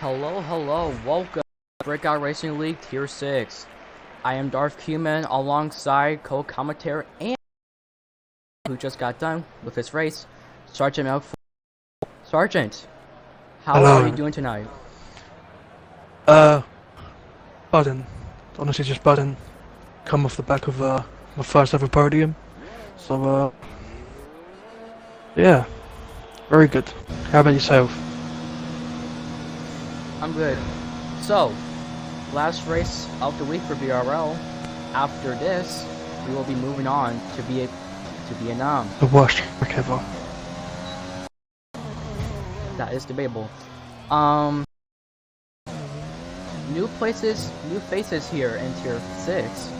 Hello, welcome to Breakout Racing League Tier 6. I am Darth Cuman alongside co-commentator and who just got done with his race, Sergeant Mel. Sergeant, how Hello. are you doing tonight? Buzzing. Honestly, just buzzing. Come off the back of my first ever podium. So, yeah, very good. How about yourself? I'm good. So, last race of the week for BRL. After this, we will be moving on to Vietnam. The worst track ever. That is debatable. New faces here in Tier 6.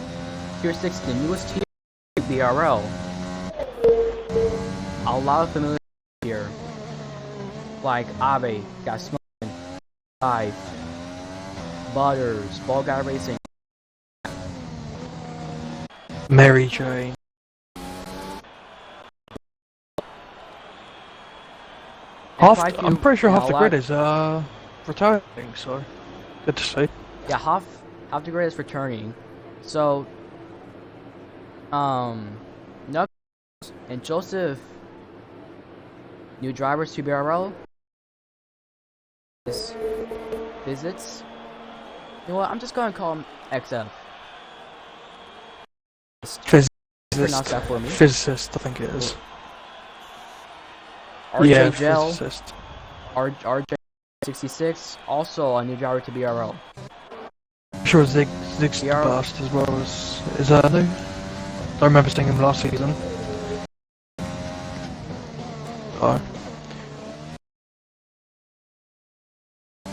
Tier 6, the newest tier BRL. A lot of familiar here, like Abe, got smoking, Five, Butters, Ball Guy Racing, Mary Jane. I'm pretty sure half the grid is retiring, so good to see. Yeah, half the grid is returning. So Knuckles and Joseph, new drivers to BRL. Visits. You know what? I'm just gonna call him XF. Pronounce that for me. Physicist, I think it is. RJ Gel, physicist. RJ66, also a new driver to BRL. I'm sure Zig's the best as well as is new. Don't remember seeing him last season. Oh.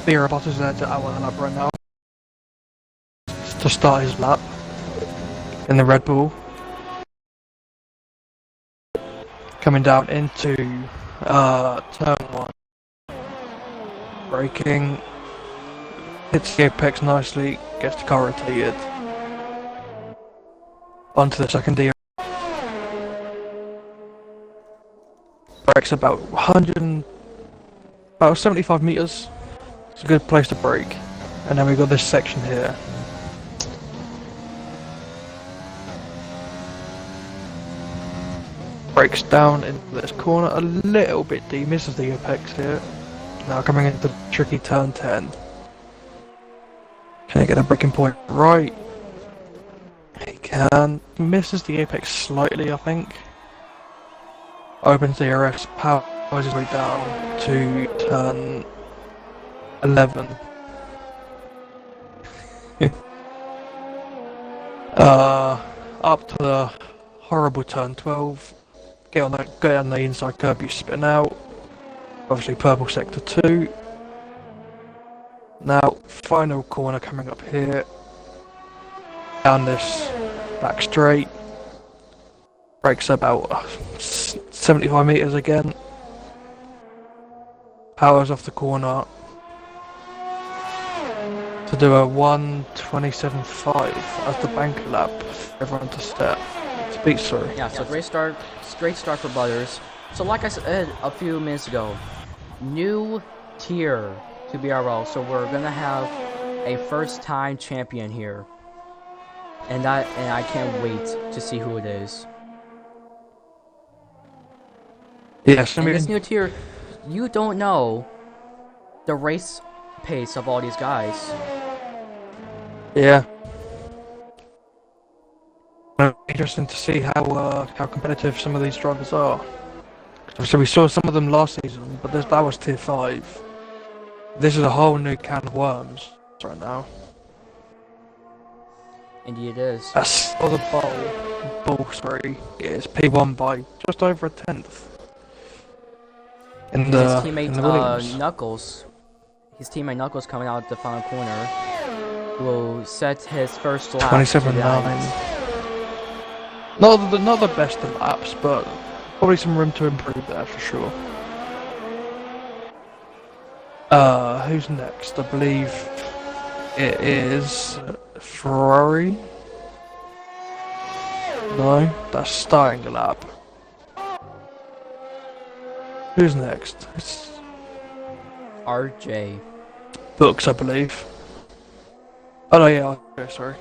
Bottas is there to outline the lap right now to start his lap in the Red Bull. Coming down into turn 1. Braking. Hits the apex nicely, gets the car rotated. Onto the second gear. Brakes about 75 meters. It's a good place to brake. And then we got this section here. Brakes down into this corner a little bit deep, misses the apex here. Now coming into tricky turn 10. Can he get a braking point right? He can. Misses the apex slightly, I think. Opens the RS, powers his way down to turn 11. Up to the horrible turn 12. Get on the inside curb, you spin out. Obviously purple sector 2. Now, final corner coming up here. Down this back straight. Brakes about 75 meters again. Powers off the corner to do a 1:27.5 as the bank lap. Everyone to step. To beat, sorry. Yeah, so great start for Butters. So like I said a few minutes ago, new tier to BRL, so we're gonna have a first-time champion here, and I can't wait to see who it is. Yes, in this new tier, you don't know the race pace of all these guys. Yeah. Interesting to see how competitive some of these drivers are. So we saw some of them last season, but that was tier 5. This is a whole new can of worms right now. Indeed it is. That's for the ball spree is P1 by just over a 1/10. His teammate Knuckles coming out the final corner will set his first lap. 27.9. Not the best of laps, but probably some room to improve there for sure. Who's next? I believe it is Ferrari. No, that's starting the lap. Who's next? It's RJ. Books, I believe. Oh no, yeah, okay, sorry.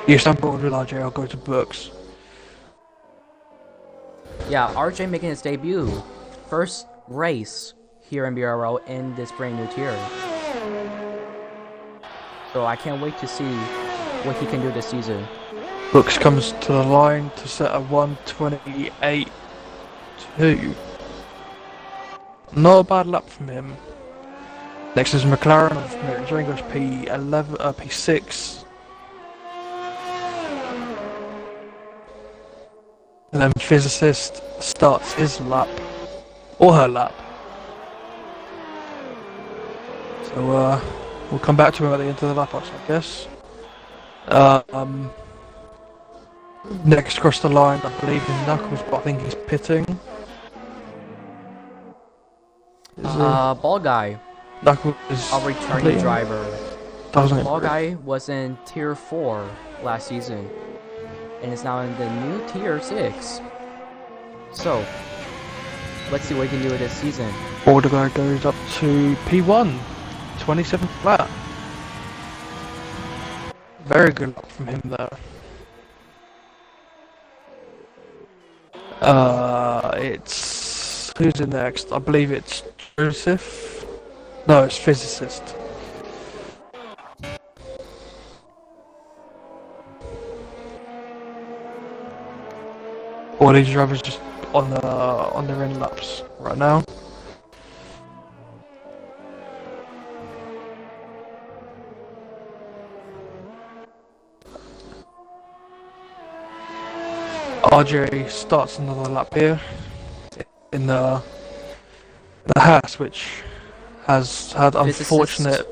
Yes, I'm bored with RJ, I'll go to Books. Yeah, RJ making his debut. First race here in BRL in this brand new tier. So I can't wait to see what he can do this season. Books comes to the line to set a 1:28.2. Not a bad lap from him. Next is McLaren of Ringo's P11, P6. And then Physicist starts his lap, or her lap. So we'll come back to him at the end of the lap, I guess. Next across the line, I believe is Knuckles, but I think he's pitting. Ball Guy, Knuckles is a returning completing. driver. Doesn't Ball improve. Guy was in tier 4 last season and is now in the new tier 6. So, let's see what he can do this season. Border guy goes up to P1, 27th flat. Very good luck from him there. It's who's in next? I believe it's Joseph. No, it's Physicist. All these drivers just on their end laps right now. RJ starts another lap here in the Haas, which has had unfortunate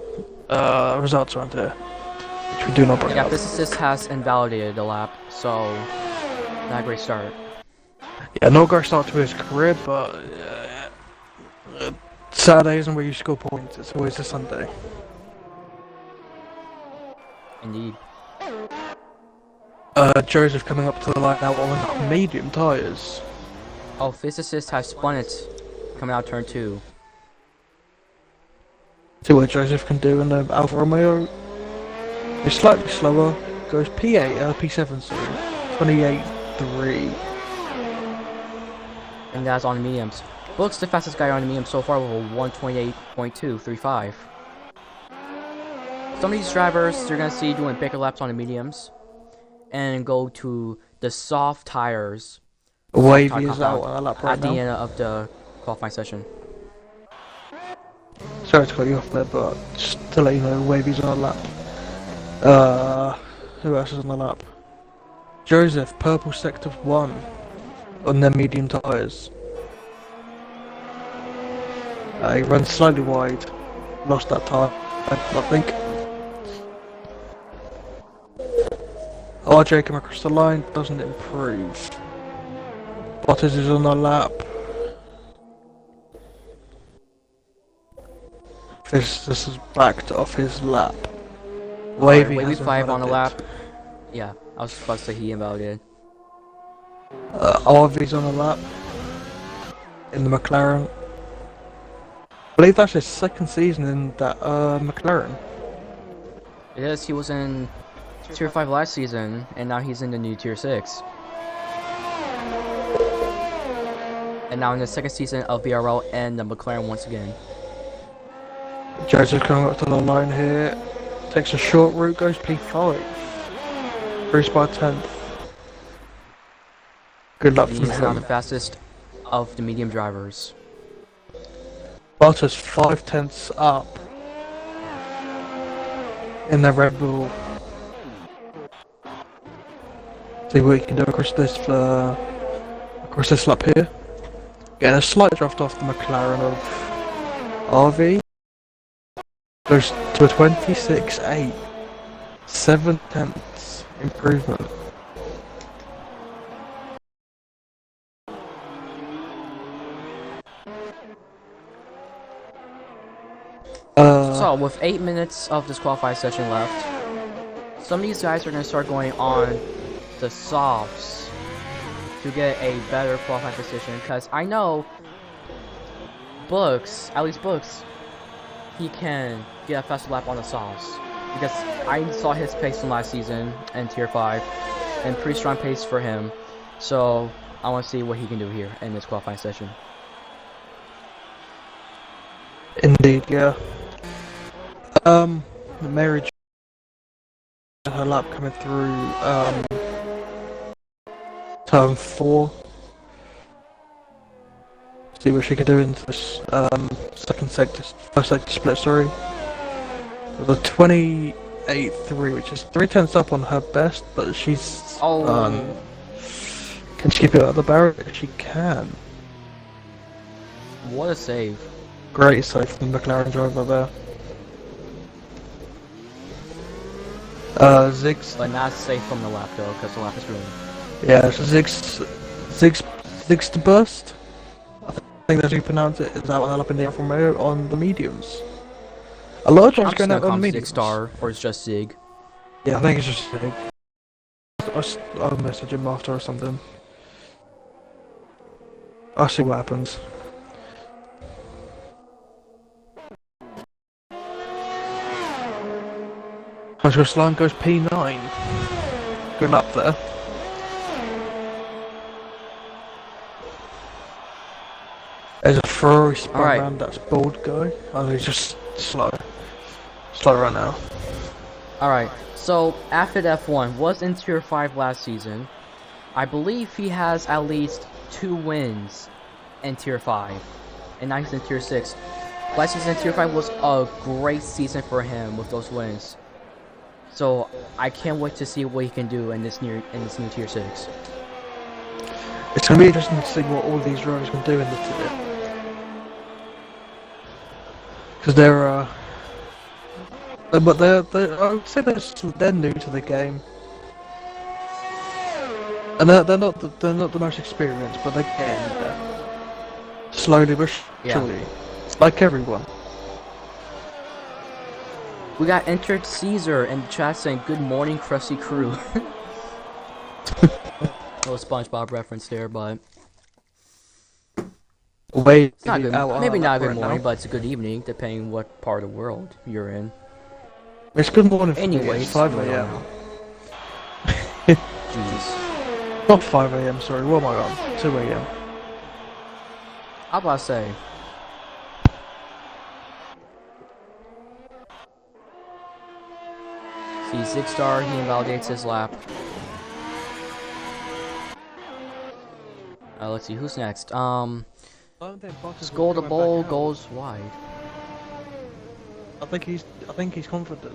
results around here, which we do not bring Yeah, up. Physicist has invalidated the lap, so not a great start. Yeah, no great start to his career, but Saturday isn't where you score points, it's always a Sunday. Indeed. Joseph coming up to the line now on medium tyres. Oh, Physicist has spun it coming out turn 2. See what Joseph can do in the Alfa Romeo. He's slightly slower, goes P7, sorry, 28.3. And that's on the mediums. Book's the fastest guy on the medium so far with a 128.235. Some of these drivers you're gonna see doing bigger laps on the mediums and go to the soft tires. Wavy is out on a lap right at the now. end of the qualifying session. Sorry to cut you off there, but just to let you know, Wavy's on a lap. Who else is on the lap? Joseph, purple sector 1 on their medium tyres. He runs slightly wide, lost that time, I think. RJ coming across the line, doesn't improve. Bottas is on the lap. This is backed off his lap. Wavy, Wavy hasn't 5 on the invalidated. lap. Yeah, I was supposed to say he invalidated. RV's on the lap. In the McLaren. I believe that's his second season in that McLaren. It is, he was in tier 5 last season, and now he's in the new tier 6. And now in the second season of BRL and the McLaren once again. Joseph coming up to the line here. Takes a short route, goes P5. Bruce by 10th. Good luck from He's now the him. fastest of the medium drivers. Bottas 5/10 up in the Red Bull. See what he can do across this lap here. Getting a slight draft off the McLaren of RV. Goes to a 26.8. 7/10 improvement. So, with 8 minutes of this qualifying session left, some of these guys are going to start going on the softs to get a better qualifying position. Because I know Books, at least Books, he can get a faster lap on the sauce. Because I saw his pace from last season in Tier 5, and pretty strong pace for him. So I want to see what he can do here in this qualifying session. Indeed, yeah. Mary her lap coming through turn 4. See what she can do into this first sector split, sorry. The 28.3, which is 3/10 up on her best, but she's can she keep it out of the barrier? She can. What a save. Great save from the McLaren driver there. Ziggs. But not safe from the lap though, because the lap is ruined. Yeah, so Ziggs to burst. I think that's how you pronounce it. Is that one up in the Alfa Romeo on the mediums? A lot of drivers going out on the mediums. Star, or it's just Zig. Yeah, I think it's just Zig. I'll message him after or something. I'll see what happens. Hunter Line goes P9. Good up there. There's a Ferrari spun around that bald guy. Oh, he's just slow. Slow right now. Alright, so after F1 was in Tier 5 last season. I believe he has at least 2 wins in Tier 5. And now he's in Tier 6. Last season in Tier 5 was a great season for him with those wins. So I can't wait to see what he can do in this new Tier 6. It's gonna be interesting to see what all these drivers can do in the tier. Because I would say they're new to the game, and they're not the most experienced, but they're getting there. Slowly but surely, like everyone. We got entered Caesar in the chat saying, "Good morning, crusty crew." Little SpongeBob reference there, but wait, it's not good. Maybe not a good morning, but it's a good evening, depending what part of the world you're in. It's good morning for me. Anyways, It's 5 AM. Jeez. Not 5 AM, sorry, what am I on? 2 AM. How about I say? See, Zig-Star, he invalidates his lap. Let's see, who's next? Skull the Bowl goes wide. I think he's confident.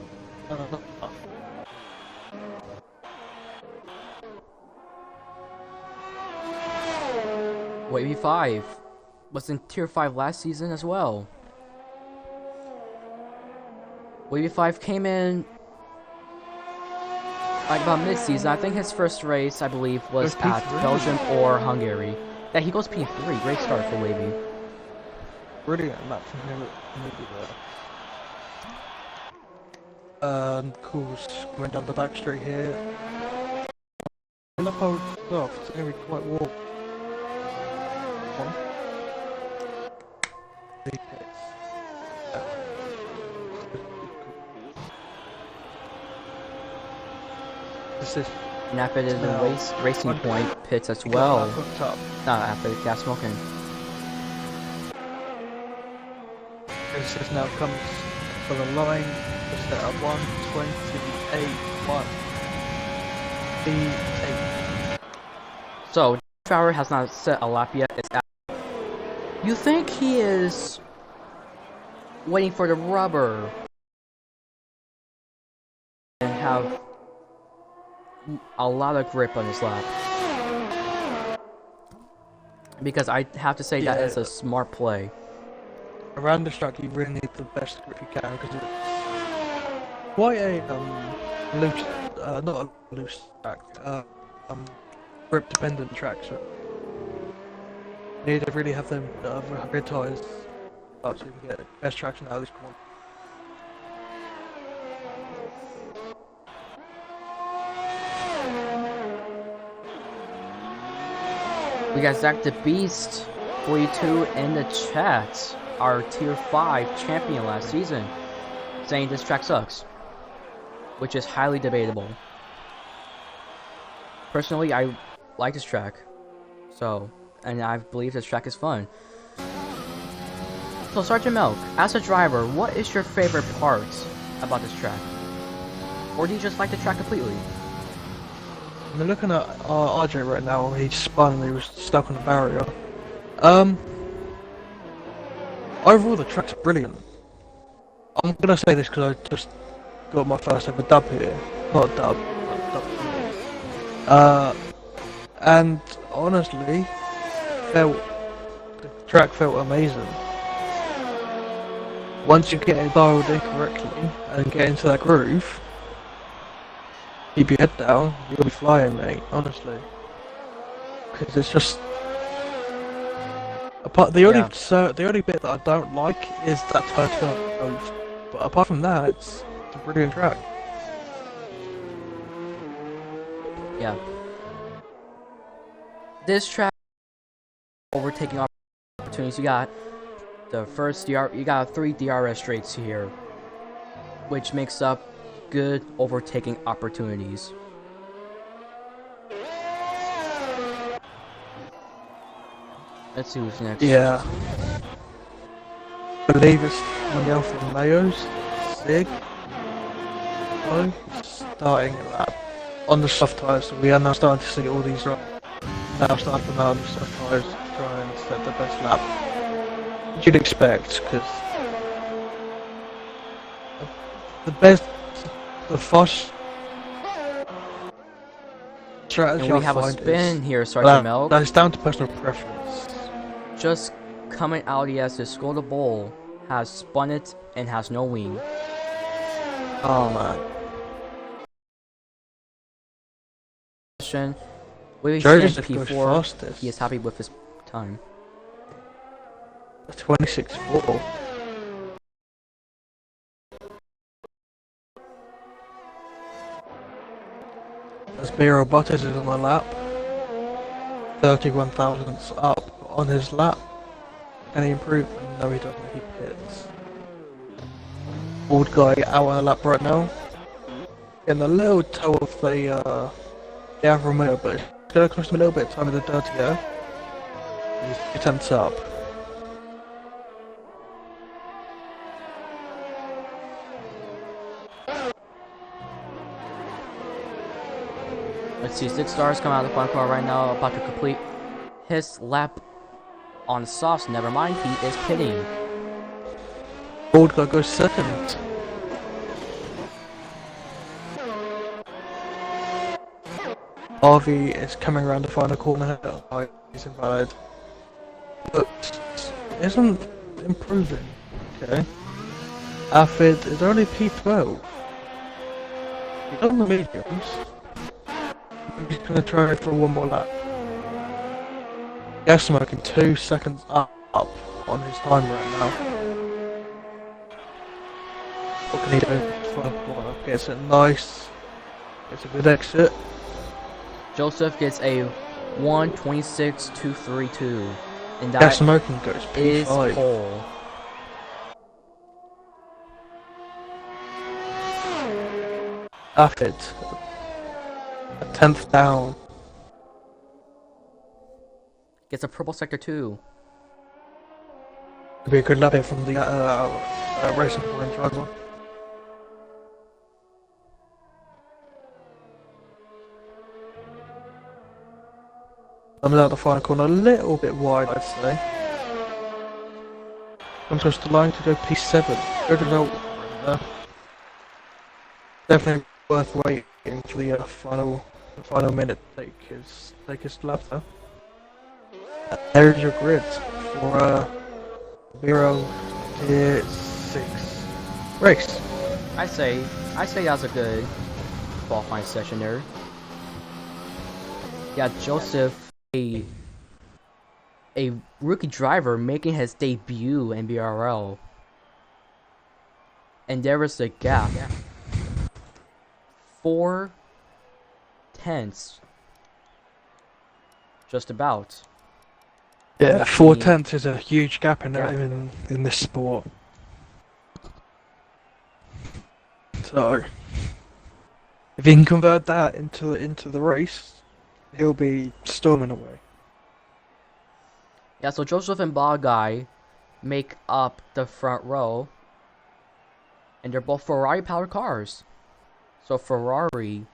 Wavy 5 was in Tier 5 last season as well. Wavy 5 came in like about mid-season. I think his first race, I believe, was at Belgium or Hungary. Yeah, he goes P3. Great start for Wavy. Brilliant map from him there. Course going down the back straight here. I love how soft. It's going to be quite warm. This is And after the racing point pits as well. After the gas smoking. This now comes for the line. Just at 1:28.1. B8. So, Fowler has not set a lap yet. It's out. You think he is waiting for the rubber and have a lot of grip on his lap? Because I have to say that is a smart play. Around this track, you really need the best grip you can because it's quite a loose, not a loose track, grip dependent track. So you need to really have them good tyres so you can get best traction out of this corner. We got Zach the Beast 42 in the chat. our Tier 5 champion last season, saying this track sucks, which is highly debatable. Personally, I like this track, and I believe this track is fun. So Sergeant Milk, as a driver, what is your favorite part about this track? Or do you just like the track completely? I'm looking at RJ right now. He spun and he was stuck on the barrier. Overall, the track's brilliant. I'm gonna say this because I just got my first ever dub here. Not a dub, but a dub here. And honestly, the track felt amazing. Once you get it dialed in correctly and get into that groove, keep your head down, you'll be flying, mate, honestly. Because it's just... the only bit that I don't like is that turn. But apart from that, it's a brilliant track. Yeah. This track, overtaking opportunities, you got the first you got 3 DRS straights here, which makes up good overtaking opportunities. Let's see who's next. Yeah. I believe it's Manuel from Mayo's Sig. Oh, starting at that. On the soft tyres, so we are now starting to see all these now starting to on the soft tyres to try and set the best lap. Which you'd expect, because the fast strategy And we I have a find spin is, here, Sergeant Milk. That's down to personal preference. Just coming out as the Skull the Bull has spun it and has no wing. Oh man. We've Joe's seen goes P4. fastest. He is happy with his time. 26.4. As BRL Butters is on the lap, 31 thousandths up on his lap. Any improvement? No, he doesn't. He pits. Old guy out on the lap right now. Getting a little toe of the Alfa Romeo, but it's going to cost him a little bit of time in the dirty air. He's 2 tenths up. Let's see, 6 stars come out of the front car right now, about to complete his lap on softs. Never mind, he is pitting. Old guy goes second. Harvey is coming around the final corner. Oh, he's invalid. But isn't improving. Okay. Affid is only P12. He's on the mediums. He's gonna try for one more lap. Gas smoking 2 seconds up on his time right now. What can he do? Gets it nice. Gets a good exit. Joseph gets a 1:26.232, and that Gas smoking goes is P5. pole. Affid, a 10th down. Gets a purple sector 2. Could be a good lap here from the racing point driver. I'm out the final corner a little bit wide, I'd say. Comes across the line to go P7. Good result. Definitely worth waiting for the final minute to take his lap though. There's your grid for 0-6 race. I say that's a good qualifying session there. Yeah, Joseph, a rookie driver making his debut in BRL. And there is the gap. 4 tenths. Just about. Yeah, 4/10 is a huge gap Yeah. in this sport. So, if he can convert that into the race, he'll be storming away. Yeah, so Joseph and Guy make up the front row. And they're both Ferrari-powered cars. So Ferrari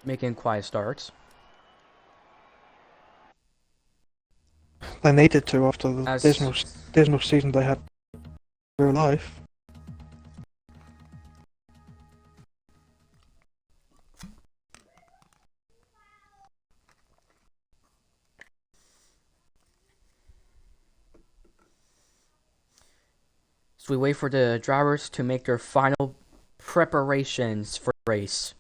making quiet starts. They needed to after the As dismal season they had in real life. so we wait for the drivers to make their final preparations for the race.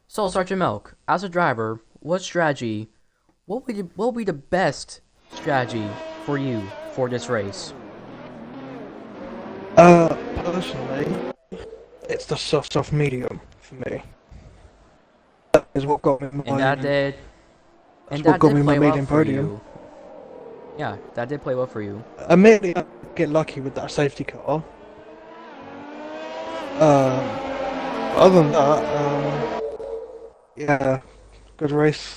So Sergeant Milk, as a driver, what will be the best strategy for you for this race? Personally, it's the soft medium for me. That is what got me And my and what that got did me my play well medium for podium. you. Yeah, that did play well for you. Admittedly, I get lucky with that safety car. Other than that, yeah, good race,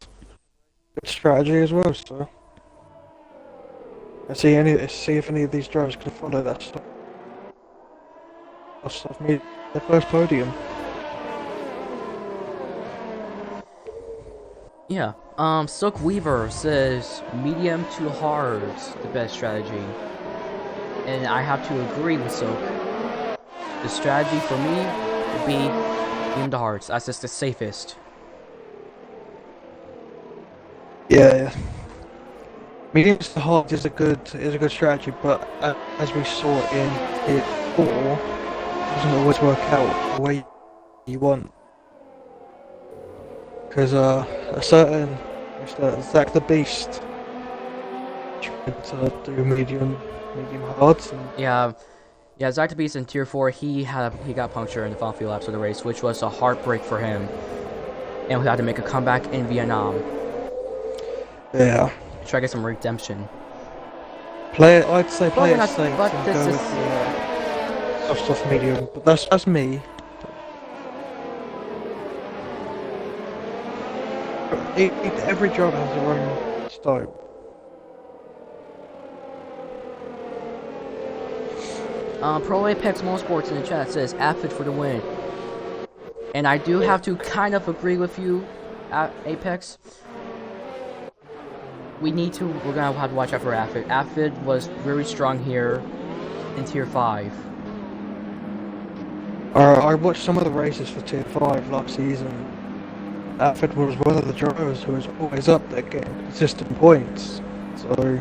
good strategy as well. So, see if any of these drivers can follow that soft medium, their first podium. Yeah. Silk Weaver says medium to hard's the best strategy. And I have to agree with Silk. The strategy for me would be medium to hards. That's just the safest. Yeah, medium to hard is a good strategy, but as we saw in it 4, it doesn't always work out the way you want. Because a certain Mr. Zach the Beast tried to do medium hards, and Yeah, Zach the Beast in Tier 4, he got punctured in the final few laps of the race, which was a heartbreak for him. And we had to make a comeback in Vietnam. yeah, Try to get some redemption. I'd say play But it safe but and this go is with the soft medium. But that's me. Every driver has their own style. Pro Apex Motorsports in the chat says Aphid for the win. And I do have to kind of agree with you, Apex. We're gonna have to watch out for Aphid. Aphid was very strong here in Tier 5. I watched some of the races for Tier 5 last season. Alfred was one of the drivers who was always up there getting consistent points. So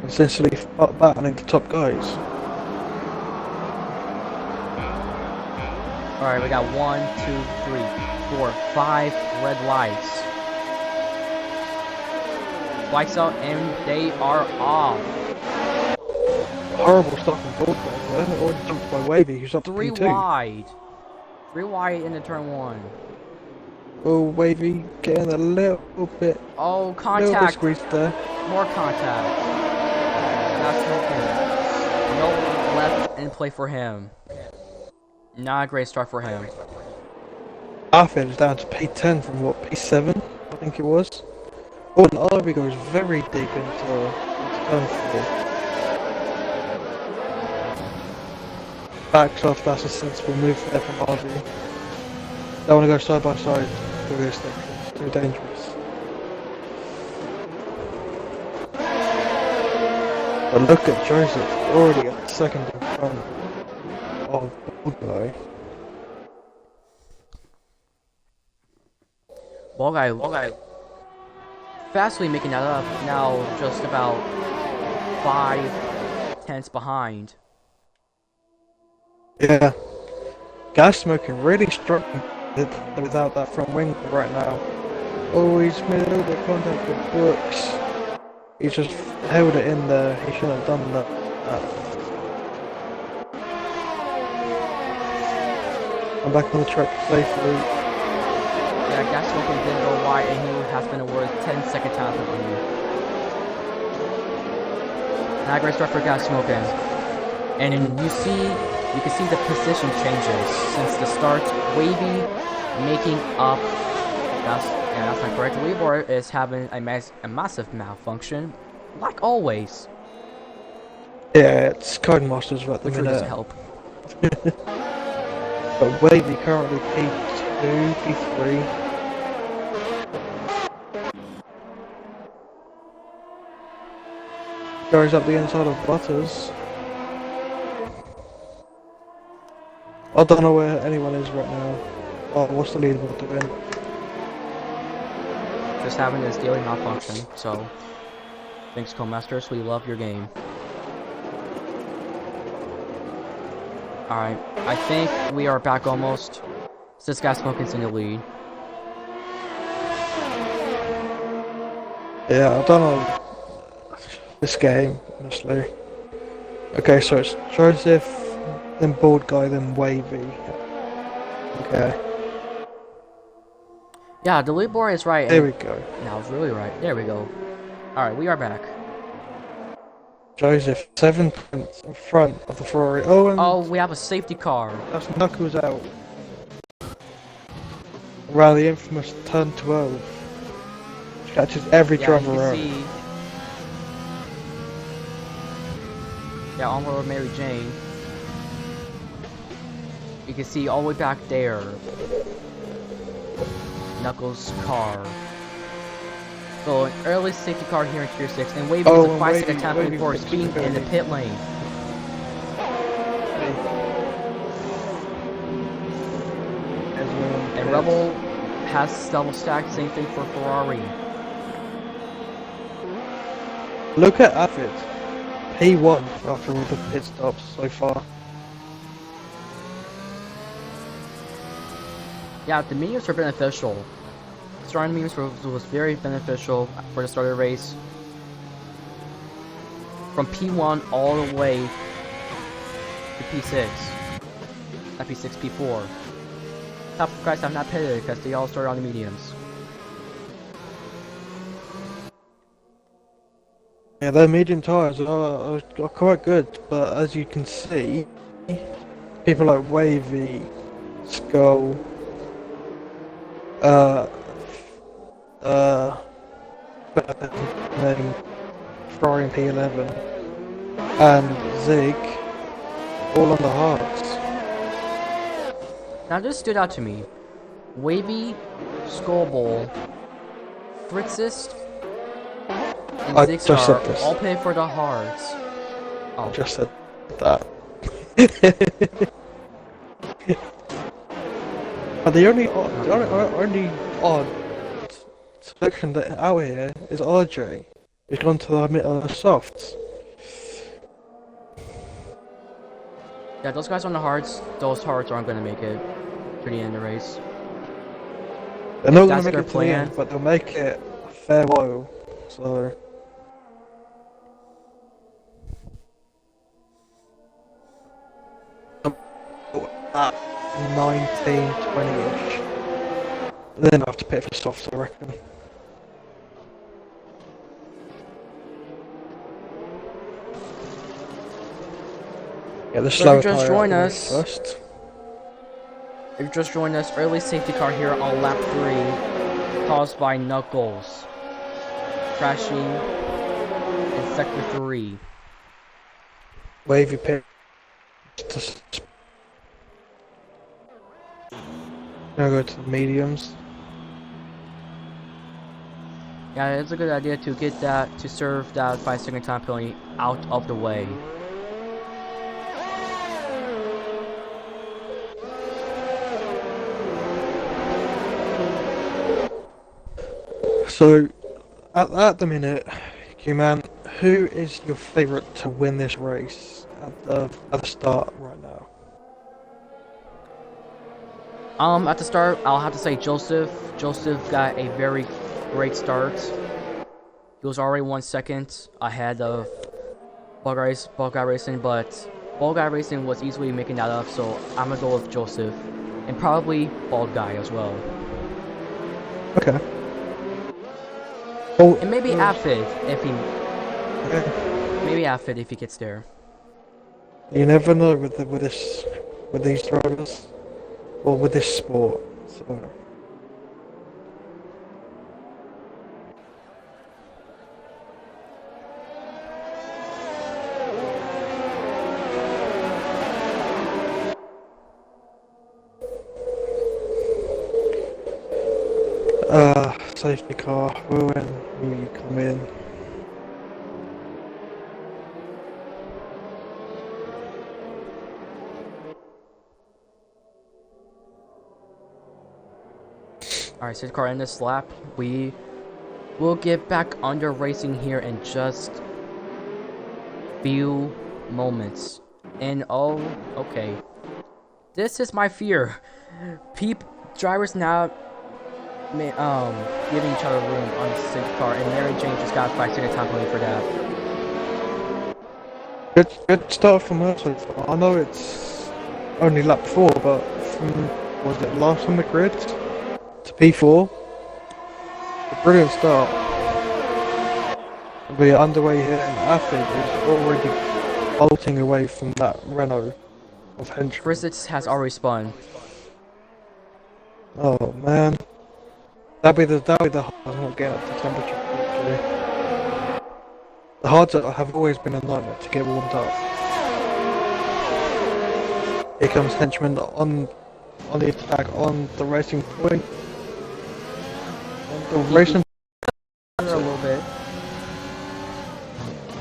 essentially battling the top guys. Alright, we got 1, 2, 3, 4, 5 red lights. Lights out and they are off. Horrible stuff in both ways. I already jumped by Wavy, who's up to Three P2. wide. 3 wide into turn 1. Oh, Wavy getting a little bit Contact. squeezed there. More contact. That's no left in play for him. Not a great start for him. Alfred is down to P10 from what, P7? I think it was. Oh, and Ivy goes very deep into turn 4. Backs off, that's a sensible move there from Ivy. Don't want to go side by side through this section, too dangerous. But look at Joseph, already a second in front Oh, guy. Ball guy fastly making that up, now just about 5 tenths behind. Yeah. Gas smoking really struck me without that front wing right now. Oh, he's made a little bit of contact with Brooks. He just held it in there. He shouldn't have done that. I'm back on the track safely. Yeah, gas smoking didn't go wide, and he has been awarded 10-second time penalty. Not a great start for gas smoking. And then you can see the position changes since the start. Wavy making up. That's not correct. Weaver is having a massive malfunction, like always. Yeah, it's Codemasters at the Which really doesn't minute. help. But Wavy currently P2, P3. Goes up the inside of Butters. I don't know where anyone is right now. Oh, what's the leaderboard doing? Just having this daily malfunction. So, thanks, Co-Masters. We love your game. Alright, I think we are back almost. Since gas smoking's in the lead. Yeah, I don't know this game, honestly. Okay, so it's Joseph, then Bald Guy, then Wavy. Okay, Yeah, the leaderboard is right. there we go. Now it's really right. There we go. Alright, we are back. Joseph, 7 points in front of the Ferrari. Oh, and Oh, we have a safety car. that's Knuckles out. Around the infamous turn 12. Which catches every Yeah, driver you out. can see. Yeah, onward with Mary Jane. You can see all the way back there. Knuckles' car. So an early safety car here in Tier 6, and Wavy is a 5-second time before speeding in the pit lane. And Rebel has double stacked, same thing for Ferrari. Look at Avid. P1 after all the pit stops so far. Yeah, the mediums are beneficial. Starting mediums was very beneficial for the start of the race. From P1 all the way to P6. Not P6, P4. Top guys have not pitted because they all started on the mediums. Yeah, their medium tyres are quite good, but as you can see, people like Wavy, Skull, then Ferrari P11, and Zig, all on the hards. Now this stood out to me. Wavy, Skullbowl, Fritzist, and I just said Zigstar this. all pay for the hards. Oh, Just said that. But the only odd selection that out here is RJ. He's gone to the softs. yeah, those guys on the hards, those hards aren't going to make it to the end of the race. They're not going That's to make their it to the end, plan. but they'll make it a fair while. So. At 19, 20-ish. Then I have to pay for softs, I reckon. Yeah, the So slower if you just tyre join out the us- first. If you just joined us, early safety car here on lap 3, caused by Knuckles, crashing in sector 3. Wavy pit. Now go to the mediums. Yeah, it's a good idea to get that, to serve that 5-second time penalty out of the way. So, at the minute, Q-Man, who is your favourite to win this race at the start right now? At the start, I'll have to say Joseph. Joseph got a very great start. He was already 1 second ahead of Ball Guy Racing, but Ball Guy Racing was easily making that up, so I'm gonna go with Joseph. And probably Bald Guy as well. Okay. Oh, And maybe Affid if he okay. maybe Affid if he gets there. You never know with these drivers, or with this sport. So. Safety car, when will you come in? Alright, safety car in this lap. We will get back under racing here in just few moments. And oh, okay. This is my fear. Drivers now giving each other room on the safety car, and Mary Jane just got 5 second time penalty for that. Good start from her so far. I know it's only lap 4, but from, was it last on the grid to P4? A brilliant start. We're underway here, and Affid is already bolting away from that Renault of Hendrick. Frizzits has already spun. Oh man. That'd be the hard not getting up to temperature actually. The hards have always been a nightmare to get warmed up. Here comes Henchman on the attack on the racing point. On the racing A little bit.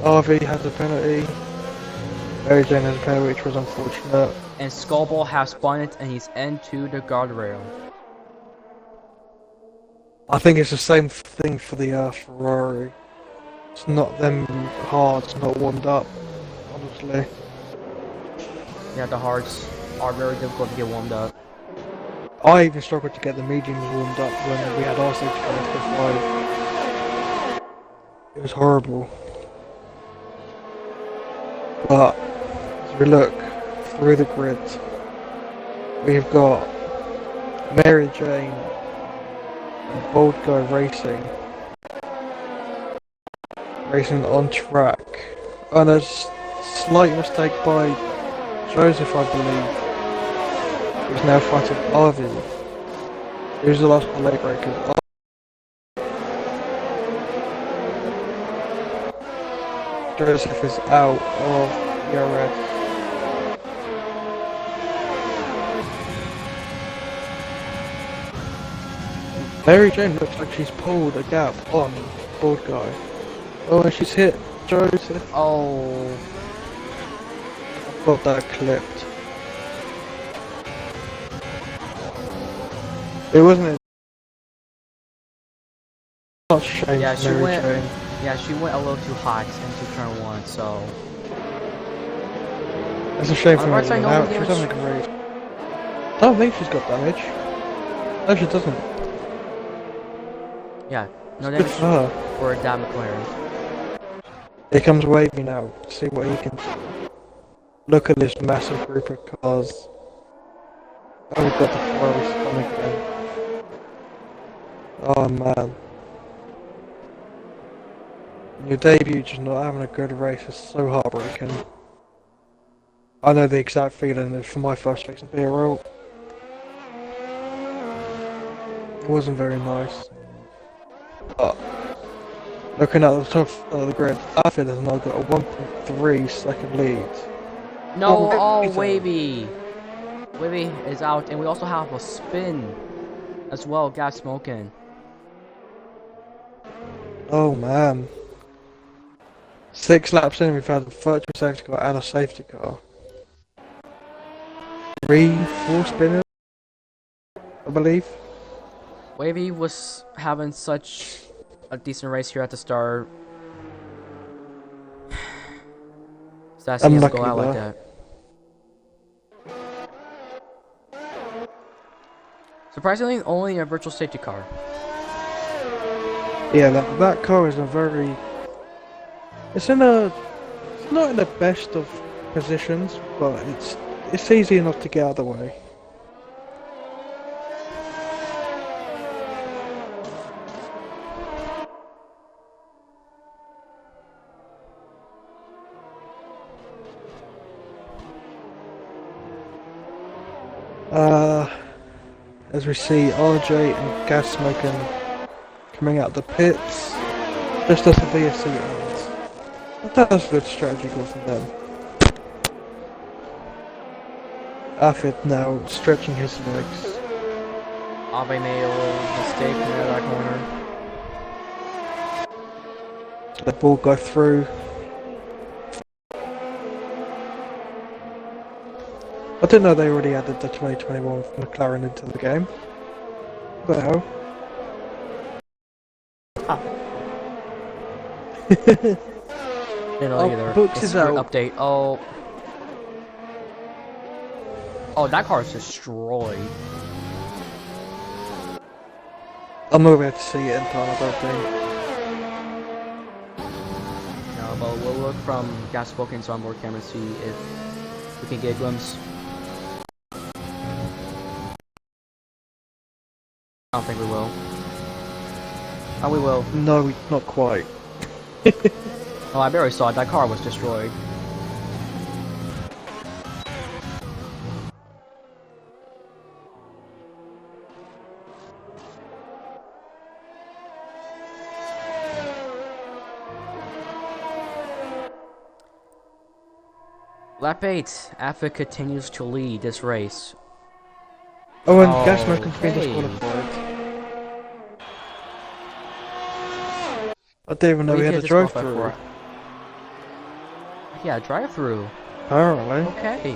RV has a penalty. Mary Jane has a penalty, which was unfortunate. And Skullball has spun it, and he's into the guardrail. I think it's the same thing for the Ferrari. It's not them hards not warmed up, honestly. Yeah, the hards are very difficult to get warmed up. I even struggled to get the mediums warmed up when we had our safety car to 5. It was horrible. But as we look through the grid, we've got Mary Jane and Bold Guy racing on track. And a slight mistake by Joseph, I believe. He's now fighting Arvi. Who's the last leg breakers? Joseph is out of BRL. Mary Jane looks like she's pulled a gap on Bald Guy. Oh, and she's hit Joseph. Oh, I've got that clipped. It wasn't a shame. yeah, for Mary Jane. Yeah, she went a little too hot into turn 1, so. It's a shame for Alright, Mary so Jane. no Now, she's damage. having a great. I don't think she's got damage. No, she doesn't. Yeah, no Good damage for her. for that McLaren. Here comes Wavy now. See what he can. Look at this massive group of cars. Oh, we've got the Ferrari spun again. Oh man. Your debut just not having a good race is so heartbreaking. I know the exact feeling for my first race in BRL. It wasn't very nice. But looking at the top of the grid, Affid has now got a 1.3 second lead. No, Oh, oh, Wavy. Wavy is out, and we also have a spin as well. Gas smoking. Oh man. 6 laps in, we've had a virtual safety car and a safety car. 3, 4 spinners, I believe. Wavy was having such a decent race here at the start. Sad seeing us go out like that. Surprisingly, only a virtual safety car. Yeah, that car is a very... It's not in the best of positions, but it's easy enough to get out of the way. As we see RJ and Gas Smoking coming out the pits, just as the VSC ends. That's a good strategy call from them. Afid now stretching his legs. Ave made a little mistake in that corner. The ball go through. I didn't know they already added the 2021 McLaren into the game. Well. Didn't know either. Books is out. Update. Oh, that car is destroyed. I'm not able to see it in time, I don't think. No, but we'll look from Gas Spoken's onboard camera to see if we can get a glimpse. I don't think we will. Oh, we will. No, not quite. Oh, I barely saw it. That car was destroyed. Lap 8, Alpha continues to lead this race. Oh, and Gas Smoking been hey. disqualified. I didn't even know we had a drive-through. Yeah, drive-through. Apparently. Okay.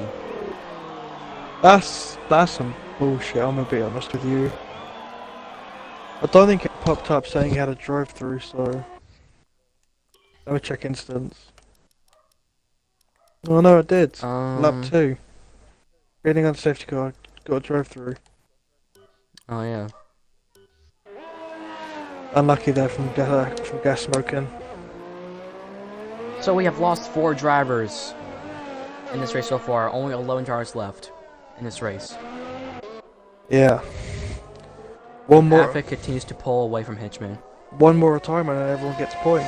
That's some bullshit, I'm gonna be honest with you. I don't think it popped up saying he had a drive-through, so... Let me check instance. Oh no, it did. Lap 2. Getting on safety car, got a drive-through. Oh yeah. Unlucky there from Gas Smoking. So we have lost 4 drivers in this race so far. Only 11 drivers left in this race. Yeah. One more. Alpha continues to pull away from Hitchman. One more retirement and everyone gets points.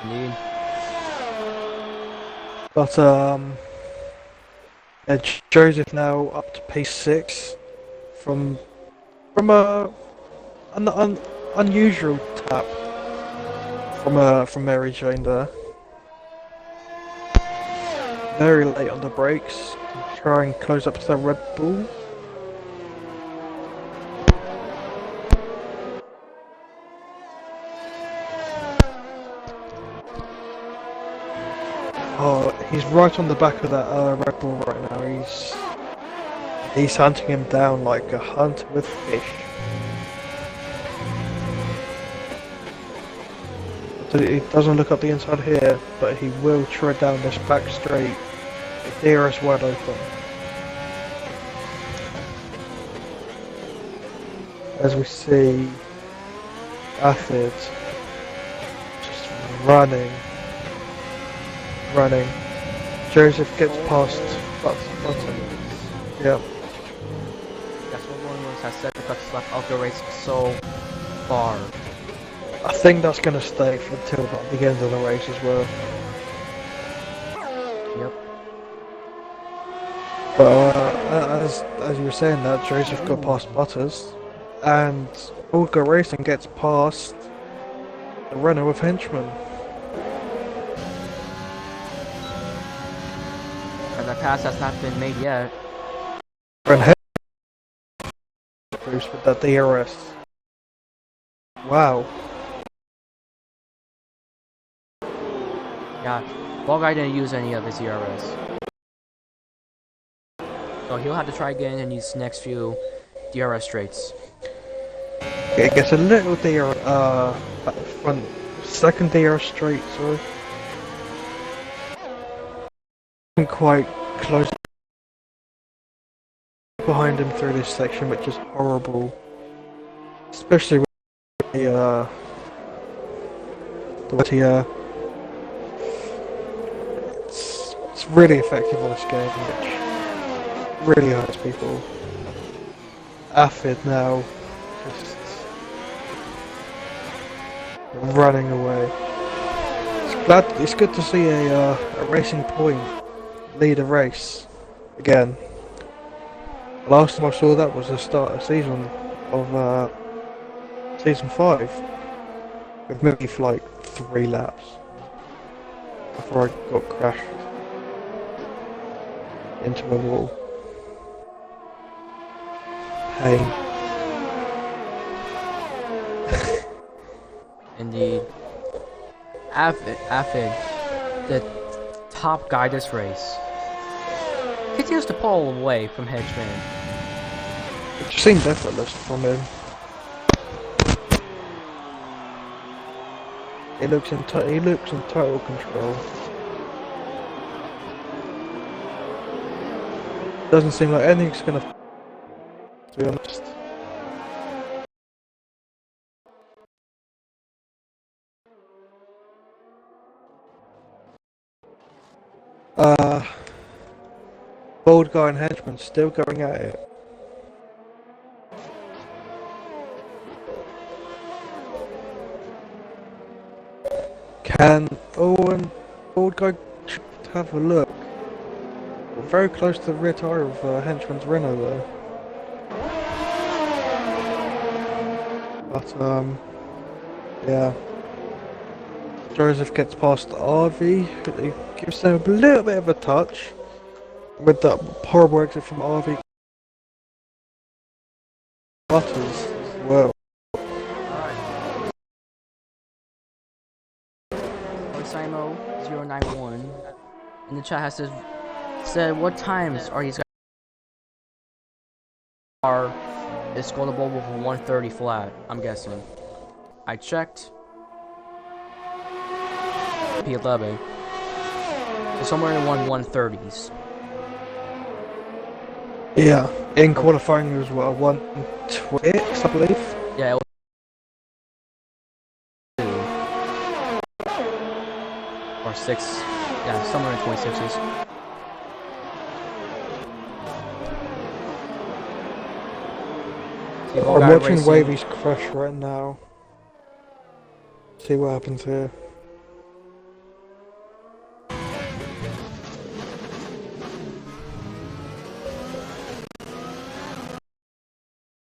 Indeed. But Joseph now up to pace 6 from a an unusual tap from Mary Jane there. Very late on the brakes. Try and close up to the Red Bull. Oh, he's right on the back of that Red Bull right now. He's hunting him down like a hunt with fish. He doesn't look up the inside here, but he will tread down this back straight. The DRS wide open. As we see, Afid just running. Joseph gets past Buttons. Yep. That's what Williams has said because he's left off the race so far. I think that's going to stay until the end of the race as well. Yep. But as you were saying that, Joseph got past Butters, and Olga Racing gets past the runner with Henchman. And the pass has not been made yet. And Bruce with that DRS. Wow. Yeah, Ballguy didn't use any of his ERS. So he'll have to try again in these next few DRS straights. It gets a little there at the front, second DR straight, so I'm quite close behind him through this section, which is horrible, especially with it's really effective on this game, which really hurts people. Affid now, just running away. It's good to see a Racing Point lead a race again. Last time I saw that was the start of season 5, with maybe for like 3 laps before I got crashed into a wall. Pain. Indeed. Affid, the top guy this race, continues to pull away from Hedgeman. It just seemed effortless from him. He looks in total control. Doesn't seem like anything's gonna, to be honest. Bold guy and henchman still going at it. Can and Bold guy should have a look. We're very close to the rear tire of henchman's Renault though. But yeah. Joseph gets past the RV, he gives them a little bit of a touch with that horrible exit from RV Butters as well. Simo 091 in the chat has said what times are these guys is scoreable with a 130 flat, I'm guessing. I checked. P11. So somewhere in the 130s. Yeah, in qualifying it was what, 126 I believe? Yeah, it was or 6, yeah, somewhere in 26s. I'm watching Wavy's crash right now. See what happens here.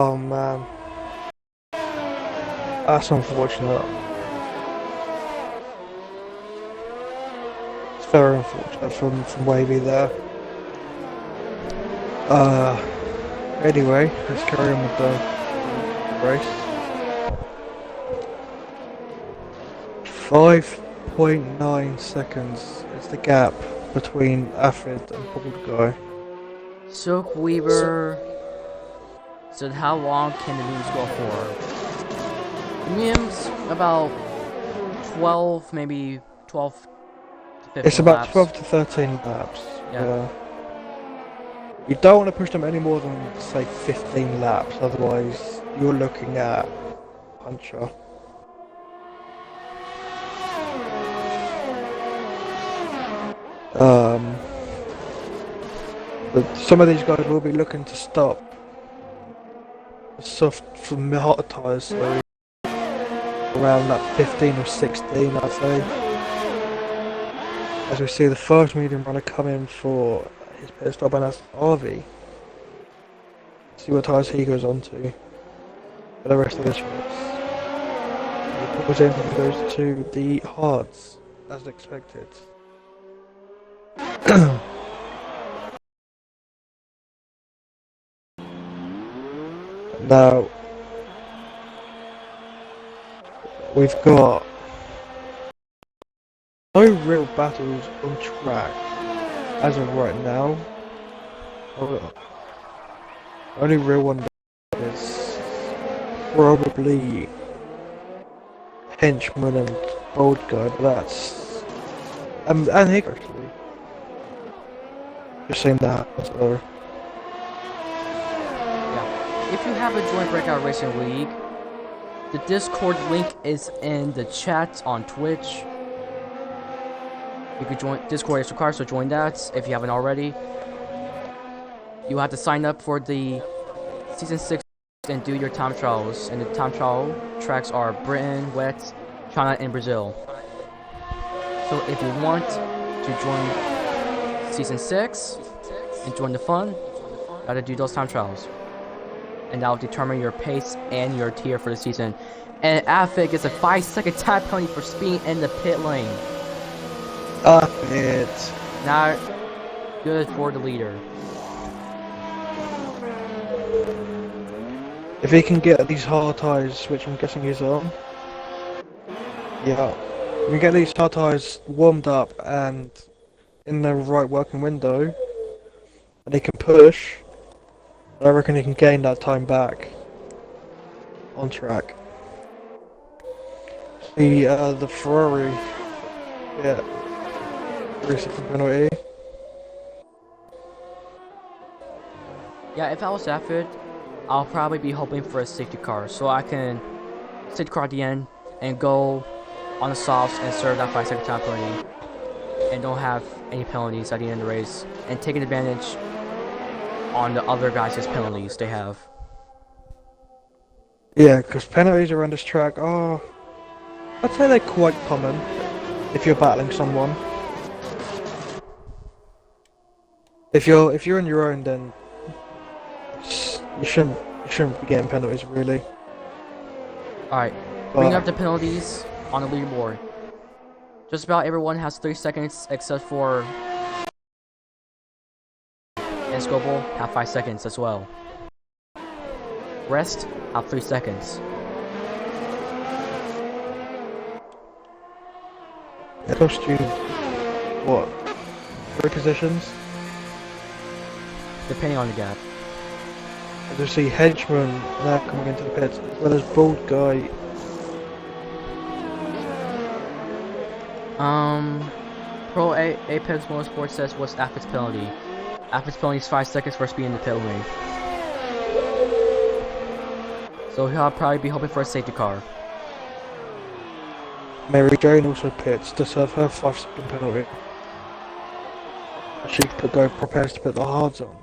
Oh man. That's unfortunate. It's very unfortunate from Wavy there. Anyway, let's carry on with the race. 5.9 seconds is the gap between Affid and Bald Guy. Silk Weaver said how long can the memes go for? The memes about 12, maybe 12 to 15 It's about laps. 12 to 13 laps. Yeah. You don't want to push them any more than, say, 15 laps, otherwise you're looking at puncher. But some of these guys will be looking to stop soft from the hot tyres, so around that 15 or 16 I'd say. As we see the first medium runner come in for his pit stop, and that's RV. See what tyres he goes on to for the rest of this race. He pulls in and goes to the hards, as expected. Now, we've got no real battles on track as of right now. Only real one is probably Henchman and Bold Guy, but that's and Hick actually. Just saying that. So. Yeah. If you haven't joined Breakout Racing League, the Discord link is in the chat on Twitch. You can join Discord is required, so join that if you haven't already. You have to sign up for the Season 6 and do your time trials. And the time trial tracks are Britain, Wet, China, and Brazil. So if you want to join Season 6 and join the fun, you gotta do those time trials. And that will determine your pace and your tier for the season. And Affig gets a 5-second time penalty for speeding in the pit lane. It's Not good for the leader. if he can get these hard tires, which I'm guessing he's on. Yeah, we can get these hard tires warmed up and in the right working window, and he can push. I reckon he can gain that time back on track. The Ferrari, yeah, 3-second penalty. Yeah, if I was Affig, I'll probably be hoping for a safety car, so I can safety car at the end and go on the softs and serve that 5-second time penalty, and don't have any penalties at the end of the race, and taking advantage on the other guys' penalties they have. Yeah, because penalties around this track are, I'd say they're quite common if you're battling someone. If you're on your own, then you shouldn't be getting penalties really. Alright, bring up the penalties on the leaderboard. Just about everyone has 3 seconds except for and Scoble have 5 seconds as well. Rest have 3 seconds. It cost you what? 3 positions? Depending on the gap. I just see Henchman now coming into the pits, as well as Bald Guy. Apex Motorsport says what's Affig's penalty? Affig's penalty is 5 seconds for speed in the pit lane. So he'll probably be hoping for a safety car. Mary Jane also pits to serve her 5-second penalty. She prepares to put the hards on.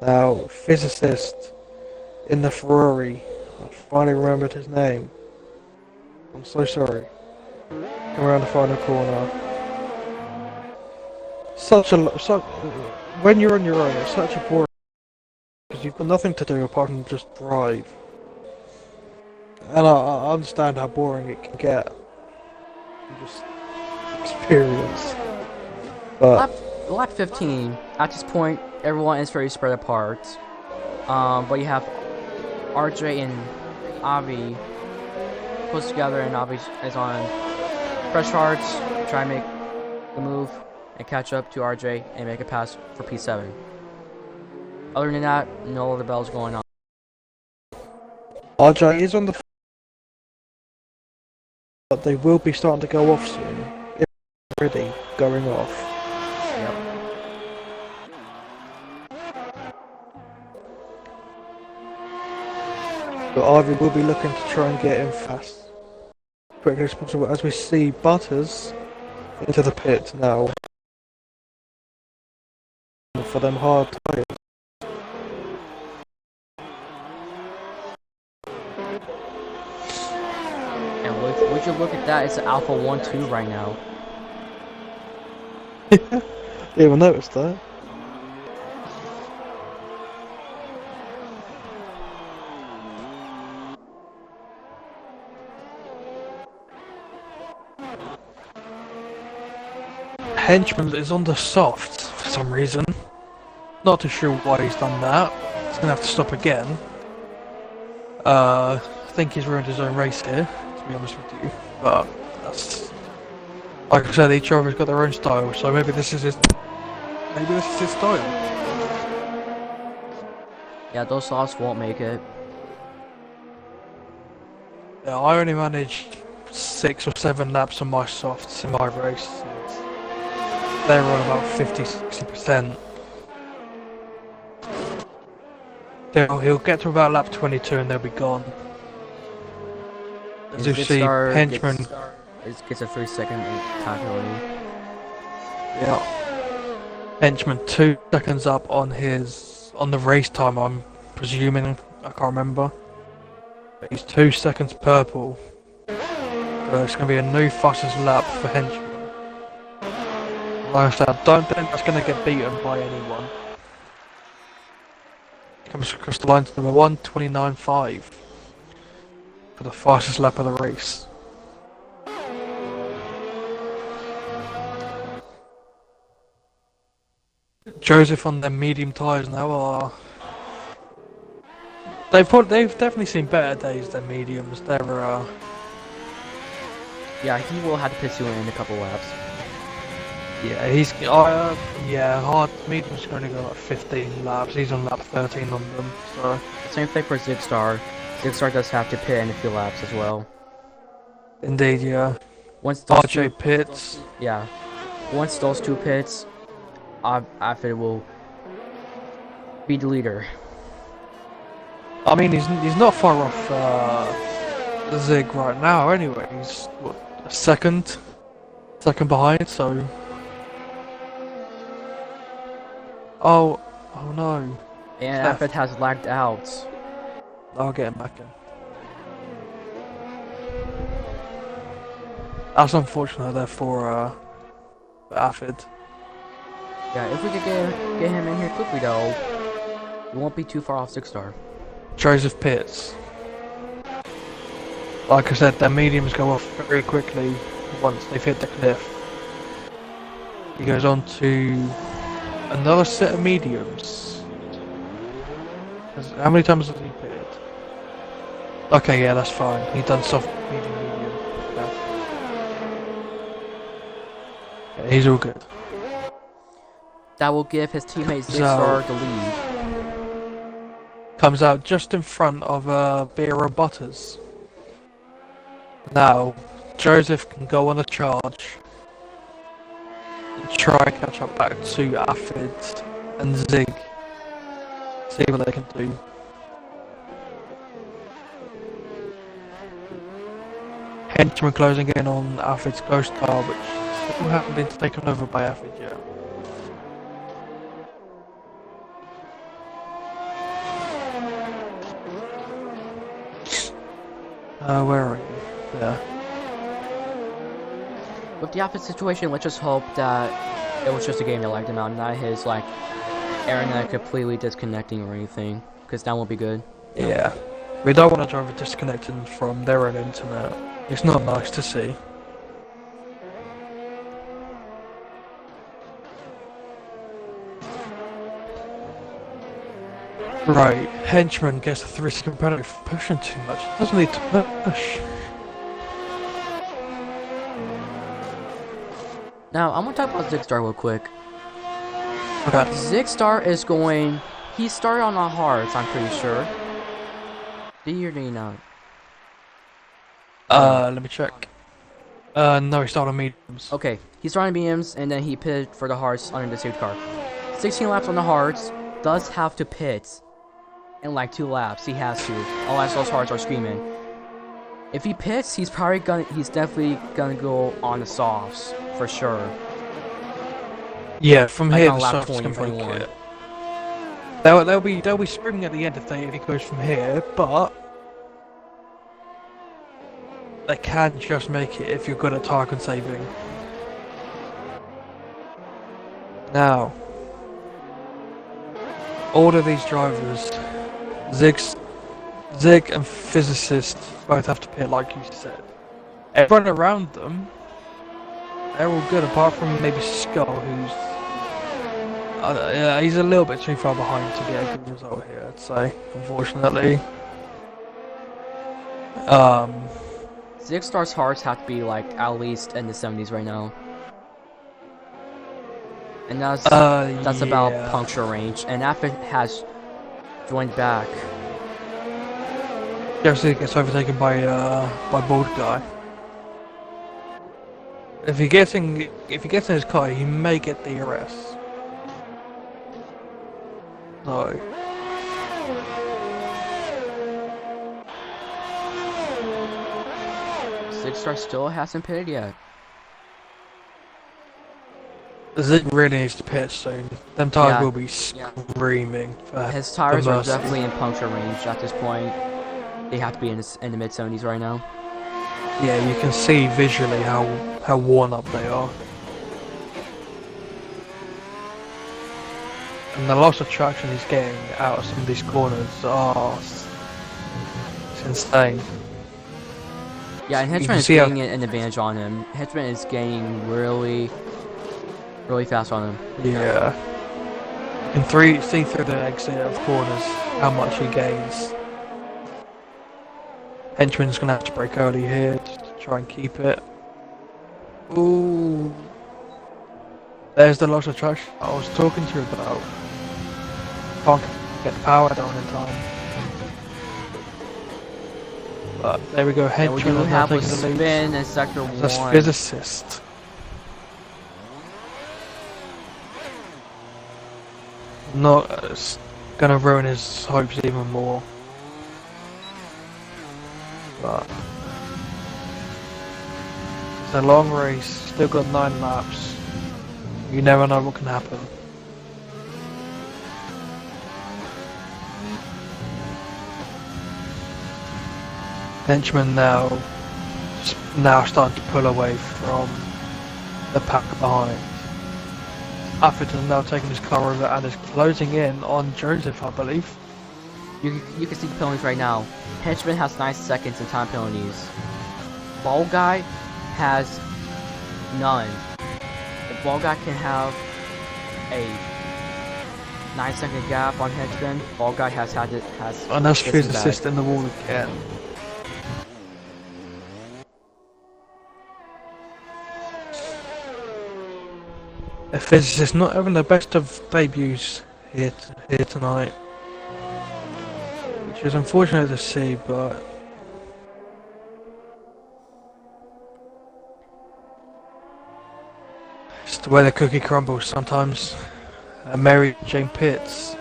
Now, physicist in the Ferrari. I finally remembered his name. I'm so sorry. Come around the final corner. When you're on your own, it's such a boring because you've got nothing to do apart from just drive. And I understand how boring it can get. You just experience. But Lap 15, at this point, everyone is very spread apart. But you have RJ and Avi close together, and Avi is on fresh hearts, try and make the move and catch up to RJ and make a pass for P7. Other than that, no other bells going on. RJ is on the but they will be starting to go off soon. If already going off. Yep. But Ivy will be looking to try and get in fast. Quickly as possible as we see Butters into the pit now. For them hard tires. And would you look at that, it's an Alpha 1-2 right now. Didn't even notice that. Henchman is on the softs for some reason. Not too sure why he's done that. He's gonna have to stop again. I think he's ruined his own race here, to be honest with you. But that's, like I said, each driver's got their own style, so maybe this is his Maybe this is his style. Yeah, those softs won't make it. Yeah, I only managed 6 or 7 laps on my softs in my race. They were on about 50-60%. He'll get to about lap 22 and they'll be gone. As you see, Henchman. Gets a 3-second time penalty. Yeah. Henchman 2 seconds up on the race time, I'm presuming. I can't remember. But he's 2 seconds purple. So it's going to be a new fastest lap for Henchman. Like I said, I don't think that's going to get beaten by anyone. Comes across the line to number 1:29.5 for the fastest lap of the race. Joseph on their medium tyres now are. They've definitely seen better days than mediums. Yeah, he will have to pit you in a couple laps. Yeah, hard medium's going to go like 15 laps. He's on lap 13 on them. So Same thing for Zigstar. Zigstar does have to pit in a few laps as well. indeed, yeah. Once those RJ pits. Yeah. Once those 2 pits, Affid will be the leader. I mean, he's not far off Zig right now. Anyway, he's what, a second behind. So, oh no. And Affid has lagged out. I'll get him back in. That's unfortunate there for Affid. Yeah, if we could get him in here quickly though, we won't be too far off Zigstar. Joseph Pitts. Like I said, their mediums go off very quickly once they've hit the cliff. He goes on to another set of mediums. How many times has he pitted? Okay, yeah, that's fine. He done soft, medium. Yeah, he's all good. That will give his teammate Zigstar the lead. Comes out just in front of BRL Butters. Now, Joseph can go on a charge and try and catch up back to Affid and Zig. See what they can do. Henchman closing in on Affid's ghost car, which still haven't been taken over by Affid yet. Where are you? There. With the Affid situation, let's just hope that it was just a game that lagged him out, not his like internet completely disconnecting or anything, because that won't be good. Yeah. We don't want a driver disconnecting from their own internet. It's not nice to see. Right, Henchman gets a 3-second penalty for pushing too much. Doesn't need to push. Now, I'm gonna talk about Zigstar real quick. Okay. Zigstar is going. He started on the hards, I'm pretty sure. Did he or did he not? Let me check. No, he started on mediums. Okay, he started on mediums and then he pitted for the hards under the safety car. 16 laps on the hards, does have to pit in like 2 laps. He has to, otherwise those hards are screaming. If he pits, he's definitely gonna go on the softs for sure. Yeah, from like here on the lap softs can 20, make 21. it. They'll be screaming at the end if he goes from here, but they can just make it if you're good at target saving. Now, all of these drivers, Zig and Physicist both have to pit like you said. Everyone around them, they're all good apart from maybe Skull, who's he's a little bit too far behind to get a good result here, I'd say, unfortunately. Zigstar's hearts have to be like at least in the 70s right now. And that's about yeah. puncture range. And Affit has joined back. Jesse gets overtaken by Bald Guy. If he gets in his car, he may get DRS. No. Six Star still hasn't pitted yet. Zig really needs to pit soon. Them tires Yeah. will be screaming. His tires are mercy. definitely in puncture range at this point. They have to be in the mid 70s right now. Yeah, you can see visually how worn up they are. And the loss of traction he's getting out of some of these corners, it's insane. Yeah, and You Henchman can is see getting an advantage on him. Henchman is gaining really fast on him. Yeah. You can see through the exit of corners how much he gains. Henchman's gonna have to brake early here just to try and keep it. Ooh. There's the loss of traction I was talking to you about. Can't get the power down in time. But there we go, And we Henchman do is now have a taking the lead. spin in sector 1. That's physicist. Not it's gonna ruin his hopes even more. But it's a long race, still got 9 laps. You never know what can happen. Henchman now starting to pull away from the pack behind. Atherton now taking his car over and is closing in on Joseph, I believe. You can see the penalties right now. Henchman has 9 seconds in time penalties. Ball Guy has none. If Ball Guy can have a 9-second gap on Henchman, Ball Guy has had it. And that's this is physicist bad. in the wall again. A physicist not having the best of debuts here tonight, which is unfortunate to see, but it's the way the cookie crumbles sometimes. Mary Jane Pitts.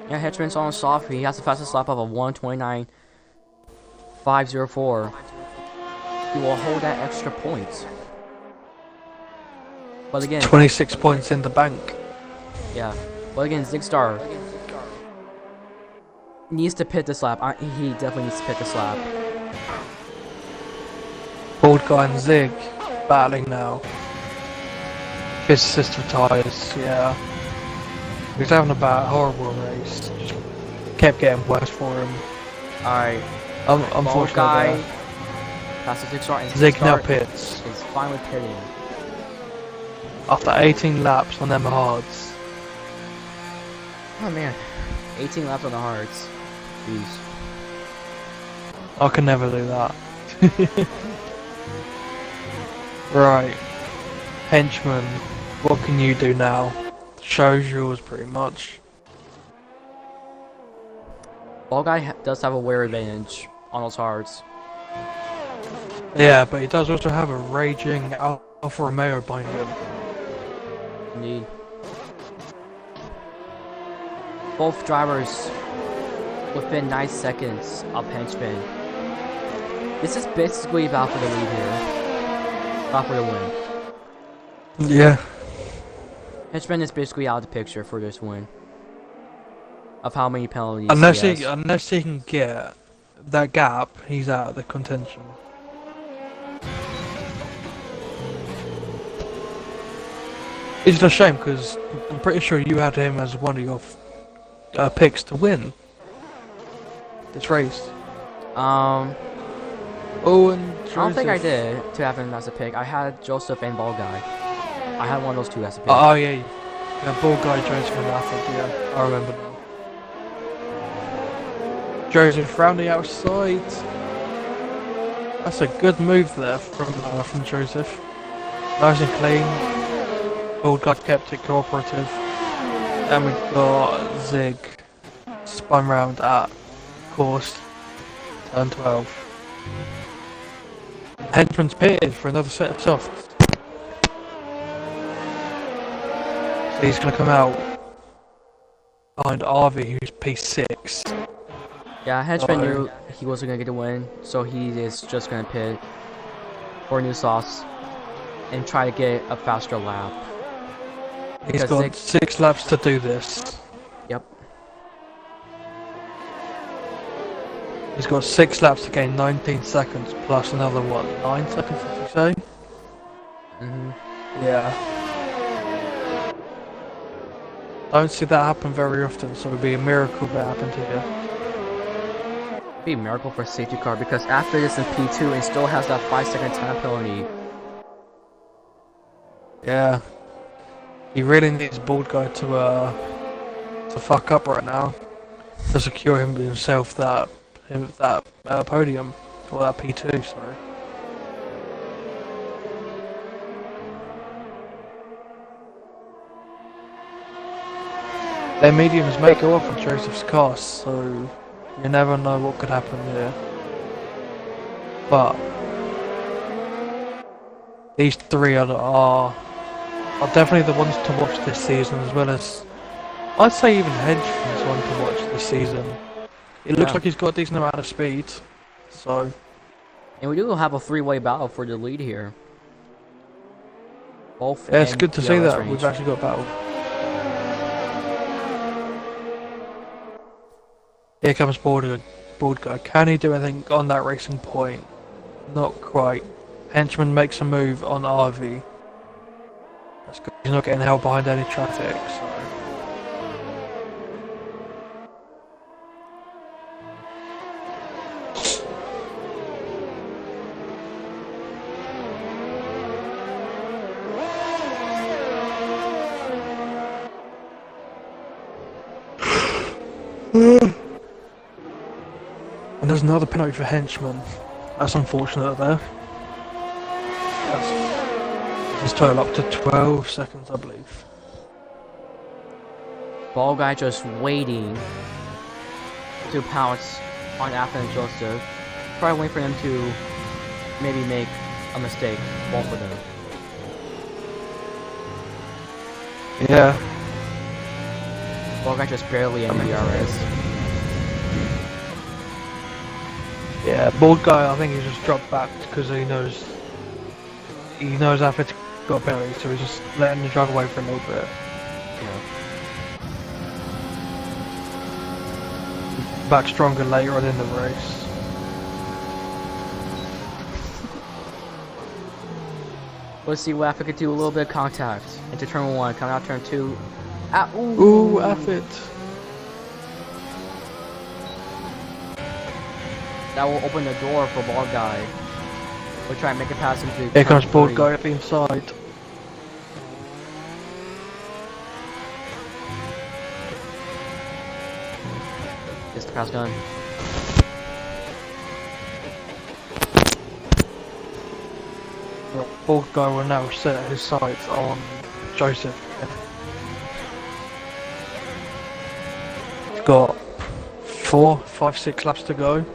Yeah, Henchman's on soft. He has the fastest lap of a 1:29.504. He will hold that extra point. But again, 26 points in the bank. yeah. But again, Zigstar needs to pit this lap. He definitely needs to pit this lap. Bald Guy and Zig battling now. Physicist retires, yeah. He's having a horrible race. Just kept getting worse for him. Alright. Ball Guy Unfortunately, past the Zigstar and Zig now Zigstar pits. is finally pitting. After 18 laps on them hards. Oh man. 18 laps on the hards. Jeez. I can never do that. Right. Henchman, what can you do now? Show's yours pretty much. Ball Guy does have a wear advantage on those hards. Yeah, but he does also have a raging Alfa Romeo behind him. Indeed. Both drivers within 9 seconds of Henchman. This is basically about for the lead here. About for the win. Yeah. Henchman is basically out of the picture for this win. Of how many penalties Unless he has. unless he can get that gap, he's out of the contention. It's a shame because I'm pretty sure you had him as one of your picks to win this race. Oh, and I don't think I Joseph. did to have him as a pick. I had Joseph and Ball Guy. I had one of those two as a pick. Oh yeah, Ball Guy, Joseph and Affleck, yeah, I remember now. Joseph round the outside. That's a good move there from Joseph. Nice and clean. Bald Guy kept it cooperative. Then we got Zig spun round at course, turn 12. Henchman's pitted for another set of softs. So he's going to come out behind RV, who's P6. Yeah, Henchman knew he wasn't gonna get the win, so he is just gonna pit for new sauce and try to get a faster lap. He's got 6 laps to do this. Yep. He's got 6 laps to gain 19 seconds plus another, what, 9 seconds, did you say? Yeah. Don't see that happen very often, so it would be a miracle if that happened to you. It'd be a miracle for a safety car because after this in P2, it still has that 5-second time penalty. Yeah. He really needs Bald Guy to fuck up right now to secure himself that podium, or that P2, sorry. Their mediums may go off on Joseph's car, so you never know what could happen there. But these three are definitely the ones to watch this season, as well as I'd say even Hedgeman's one to watch this season. It looks like he's got a decent amount of speed, so. And we do have a 3-way battle for the lead here. Both. Yeah, it's good to see that range. we've actually got a battle. Here comes Bald Guy. Can he do anything on that racing point? Not quite. Henchman makes a move on RV. That's good. He's not getting held behind any traffic, so. And there's another penalty for Henchman. That's unfortunate there. That's his total up to 12 seconds, I believe. Ball guy just waiting to pounce on Athen and Joseph. Probably waiting for them to maybe make a mistake, both of them. Yeah. Ball guy just barely in BRS. Yeah, Bald Guy, I think he just dropped back because he knows Athen's got a penalty, so he's just letting the drive away for a little bit. Yeah. Back stronger later on in the race. Let's see what Athen could do. A little bit of contact into turn 1, coming out turn 2. Ooh, Athen. That will open the door for Ball Guy. We'll try and make it past him to Here comes Bald 3. Guy at the inside. Gets the pass done. Bald Guy will now set his sights on Joseph. He's got 4, 5, 6 laps to go.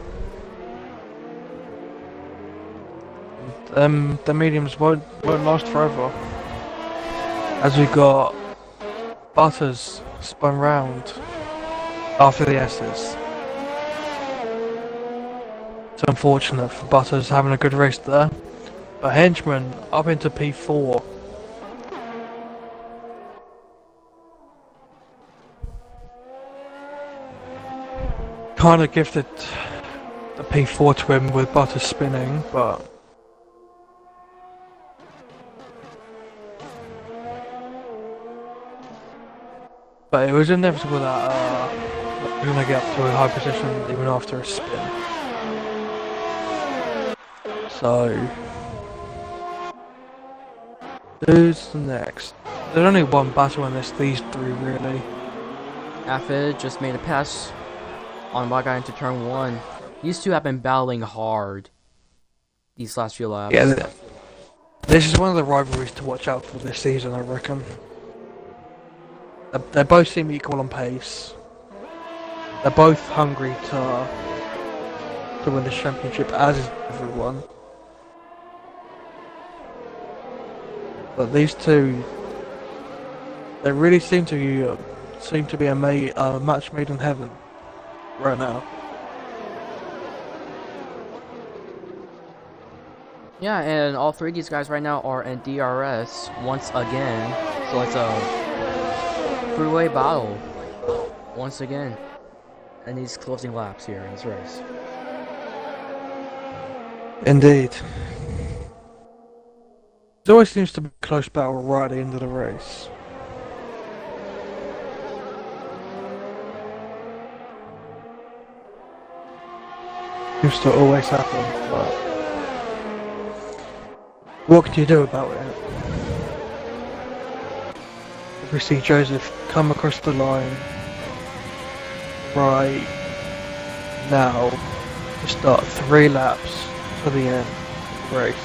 The mediums won't last forever. As we got Butters spun round after the S's. It's unfortunate for Butters having a good race there. But Henchman up into P4. Kinda gifted the P4 to him with Butters spinning, but it was inevitable that we were going to get up to a high position even after a spin. So, who's next? There's only one battle in this, these three really. Athen just made a pass on Ball Guy into turn 1. These two have been battling hard these last few laps. Yeah, This is one of the rivalries to watch out for this season, I reckon. They both seem equal on pace. They're both hungry to win this championship, as is everyone. But these two, they really seem to be a match made in heaven right now. Yeah, and all three of these guys right now are in DRS once again. So it's a three-way battle once again in these closing laps here in this race. Indeed. There always seems to be a close battle right at the end of the race. Seems to always happen, but what can you do about it? We see Joseph come across the line right now to start 3 laps to the end of the race.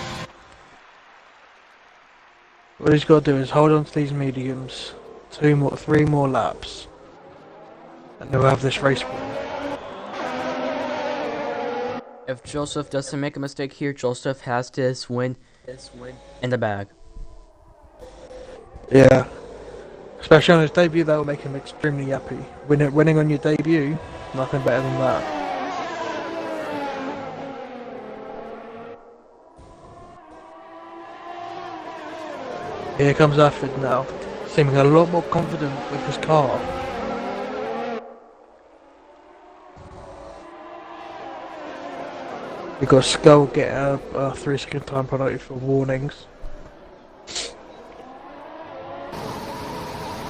What he's got to do is hold on to these mediums, 3 more laps, and he'll have this race win. If Joseph doesn't make a mistake here, Joseph has this win in the bag. Yeah. Especially on his debut, that will make him extremely happy. Winning on your debut, nothing better than that. Here comes Affid now, seeming a lot more confident with his car. We've got Skull getting a 3-second time penalty for warnings.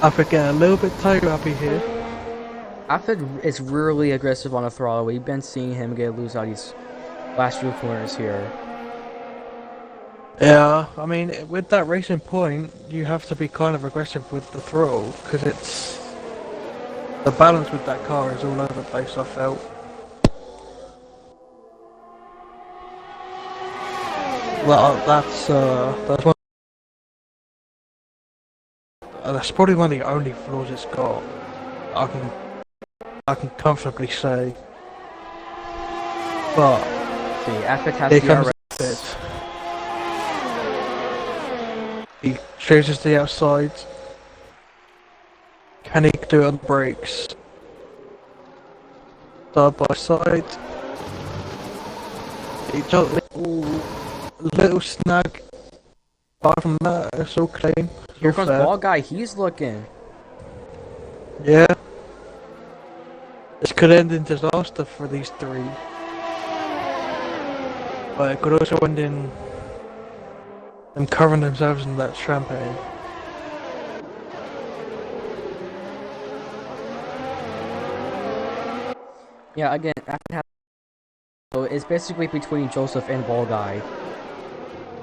Affid getting a little bit too happy here. Affid is really aggressive on the throttle. We've been seeing him lose out these last few corners here. Yeah, I mean, with that racing point, you have to be kind of aggressive with the throttle, because it's... the balance with that car is all over the place, I felt. Well, that's one... that's probably one of the only flaws it's got. I can comfortably say. But... see, Affid has here the comes DRS. Affid. He chooses the outside. Can he do it on the brakes? Side by side. He does little snag. Apart from that, it's all clean. Here all comes fair. Ball Guy. He's looking. Yeah. This could end in disaster for these 3. But it could also end in them covering themselves in that champagne. Yeah, again, Affid has. So it's basically between Joseph and Ball Guy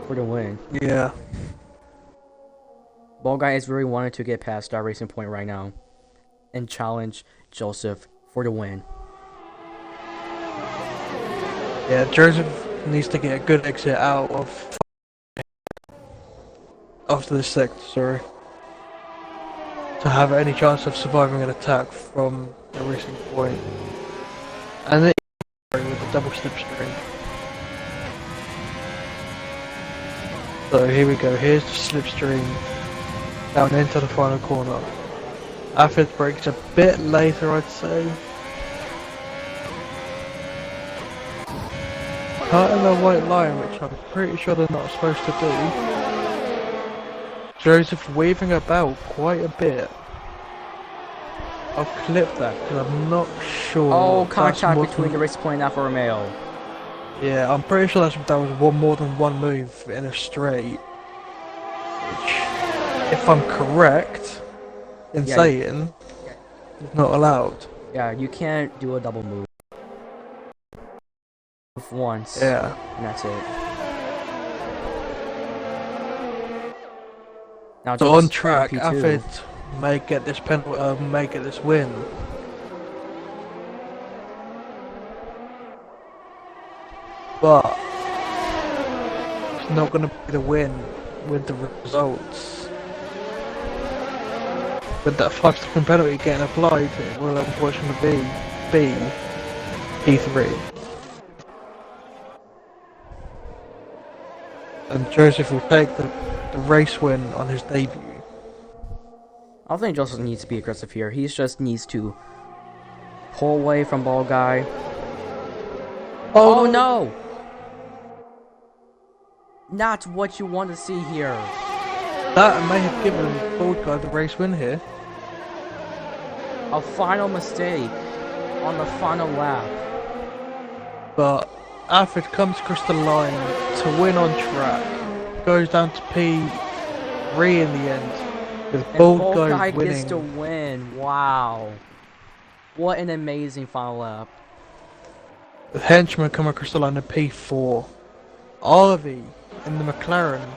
for the win. Yeah. Ball Guy is really wanting to get past that racing point right now and challenge Joseph for the win. Yeah, Joseph needs to get a good exit out of after this sector, sorry, to have any chance of surviving an attack from the racing point. And then with a double slipstream. So here we go, here's the slipstream down into the final corner. Affid brakes a bit later, I'd say. Cutting the white line, which I'm pretty sure they're not supposed to do. Joseph weaving about quite a bit. I'll clip that because I'm not sure. Oh, contact between the race point and Alfa Romeo. Yeah, I'm pretty sure that was more than one move in a straight. Which, if I'm correct in saying, is not allowed. Yeah, you can't do a double move. Once. Yeah. And that's it. Now, So on track, Affid may get this win. But it's not going to be the win with the results. With that 5-second penalty getting applied, it will unfortunately be P3. And Joseph will take the race win on his debut. I don't think Joseph needs to be aggressive here. He just needs to pull away from ball guy. Oh no! Not what you want to see here. That may have given Bald Guy the race win here. A final mistake on the final lap. But Alfred comes across the line to win on track. Goes down to P3 in the end. With Bald Guy winning. Gets to win. Wow. What an amazing final lap. With Henchman come across the line at P4. Arvey in the McLaren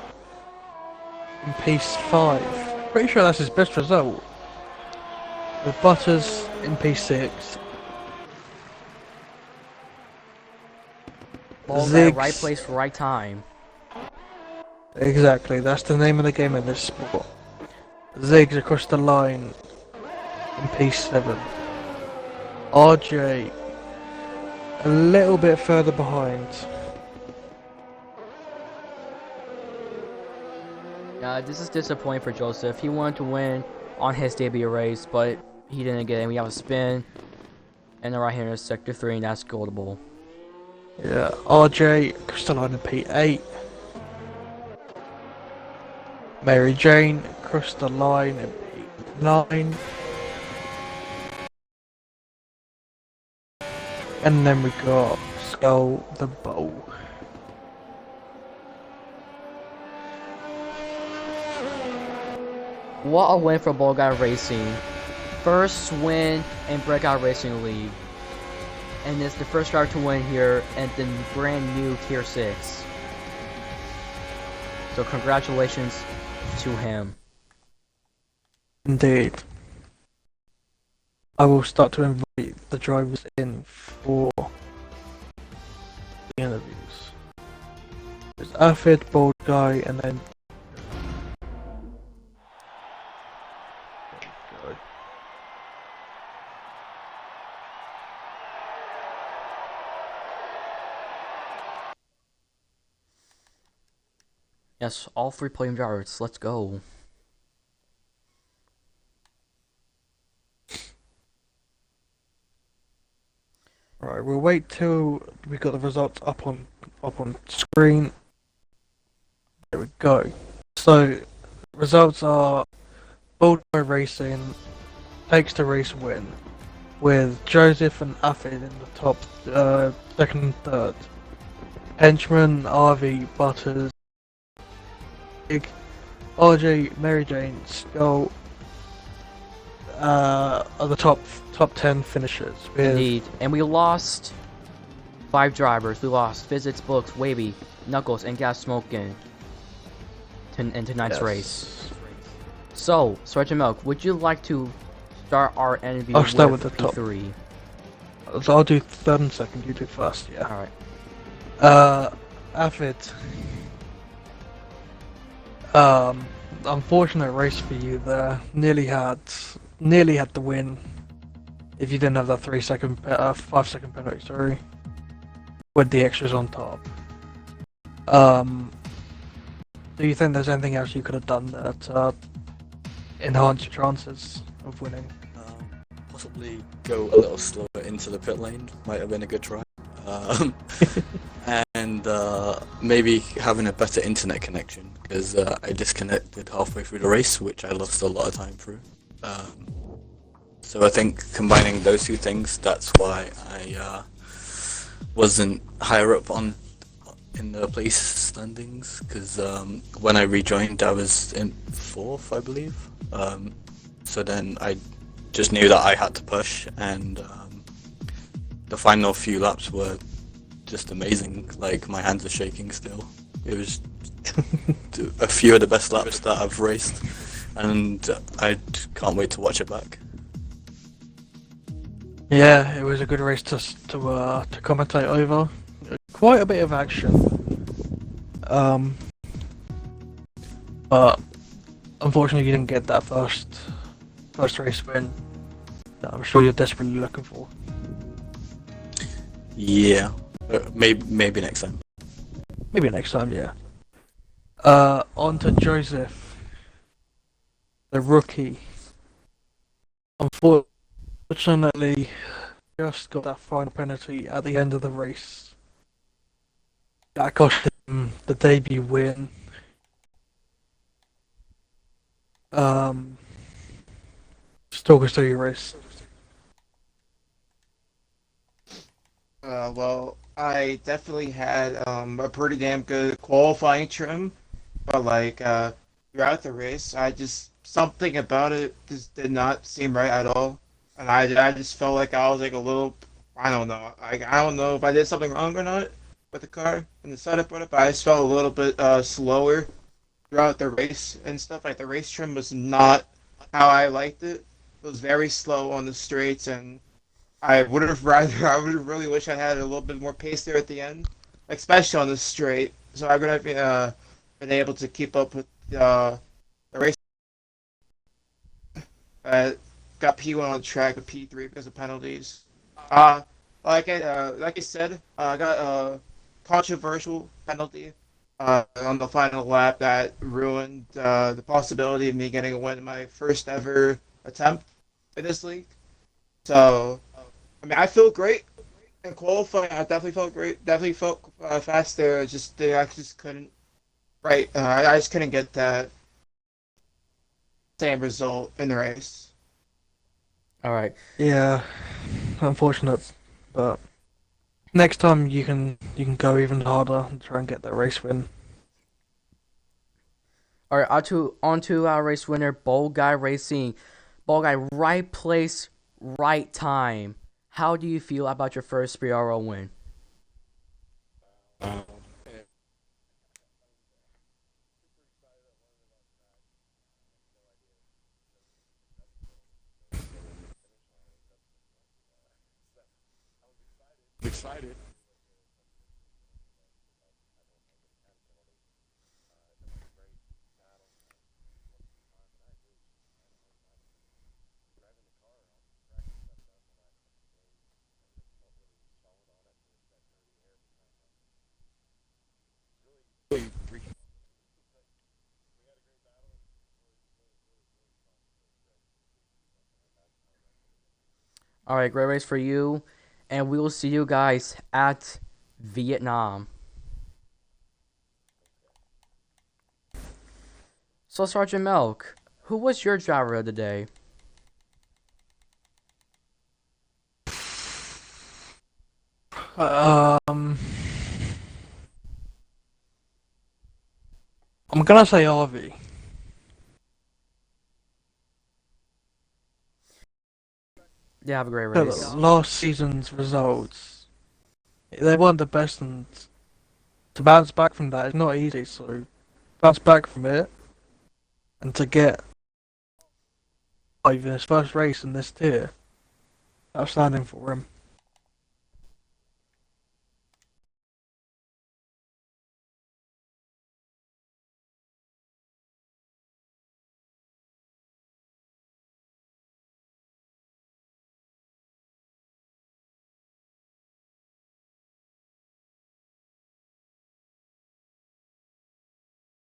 in P5. Pretty sure that's his best result. With Butters in P6. Ziggs, right place, right time. Exactly, that's the name of the game in this sport. Ziggs across the line in P7. RJ a little bit further behind. This is disappointing for Joseph. He wanted to win on his debut race, but he didn't get it. We have a spin and the right-hander sector 3, and that's goldable. Yeah, RJ across the line in P8. Mary Jane across the line in P9. And then we got Skull the Bow. What a win for Ball Guy Racing. First win in Breakout Racing League. And it's the first driver to win here at the brand new Tier 6. So congratulations to him. Indeed. I will start to invite the drivers in for the interviews. There's Alfred, Bald Guy, and then Yes, all 3 podium drivers. Let's go. Right, we'll wait till we got the results up on screen. There we go. So results are Bald Guy Racing takes the race win with Joseph and Afid in the top second and third. Henchman, RV, Butters, RJ, Mary Jane, Skull are the top 10 finishers. Indeed. And we lost 5 drivers. We lost Physics, Books, Wavy, Knuckles, and Gas Smoking in tonight's race. So, Sergeant Milk, would you like to start our interview I'll start with the P3? So I'll do third and second, you do first, yeah. Alright. Afid. Unfortunate race for you there. Nearly had the win. If you didn't have that 5-second penalty, sorry. With the extras on top. Do you think there's anything else you could have done there to enhance your chances of winning? Possibly go a little slower into the pit lane might have been a good try. And maybe having a better internet connection, because I disconnected halfway through the race, which I lost a lot of time through. So I think combining those two things, that's why I wasn't higher up in the place standings, because when I rejoined I was in 4th, I believe. So then I just knew that I had to push, and the final few laps were just amazing. Like, my hands are shaking still. It was a few of the best laps that I've raced, and I can't wait to watch it back. Yeah, it was a good race to commentate over. Quite a bit of action. But unfortunately, you didn't get that first race win that I'm sure you're desperately looking for. Yeah, maybe next time. Maybe next time, yeah. On to Joseph, the rookie. Unfortunately, just got that final penalty at the end of the race. That cost him the debut win. Just talk us through your race. Well, I definitely had a pretty damn good qualifying trim, but throughout the race, I just something about it just did not seem right at all, and I just felt like I was like a little, I don't know, I don't know if I did something wrong or not with the car and the setup with it, but I just felt a little bit slower throughout the race and stuff. Like the race trim was not how I liked it. It was very slow on the straights, and I would have rather. I would have really wish I had a little bit more pace there at the end, especially on the straight. So I would have been able to keep up with the race. Got P1 on track with P3 because of penalties. Uh, like I said, I got a controversial penalty on the final lap that ruined the possibility of me getting a win in my first ever attempt in this league. So, I mean, I feel great in qualifying. I definitely felt great. Definitely felt fast there. I just couldn't. Right. I just couldn't get that same result in the race. All right. Yeah, unfortunate, but next time you can go even harder and try and get that race win. All right. On to our race winner, Bold Guy Racing. Bold Guy, right place, right time. How do you feel about your first BRL win? Excited. All right. Great race for you, and we will see you guys at Vietnam. So, Sergeant Milk, who was your driver of the day? Um, I'm gonna say Harvey. Yeah, have a great So race. last season's results, they weren't the best, and to bounce back from that is not easy. So bounce back from it, and to get like his first race in this tier, outstanding for him.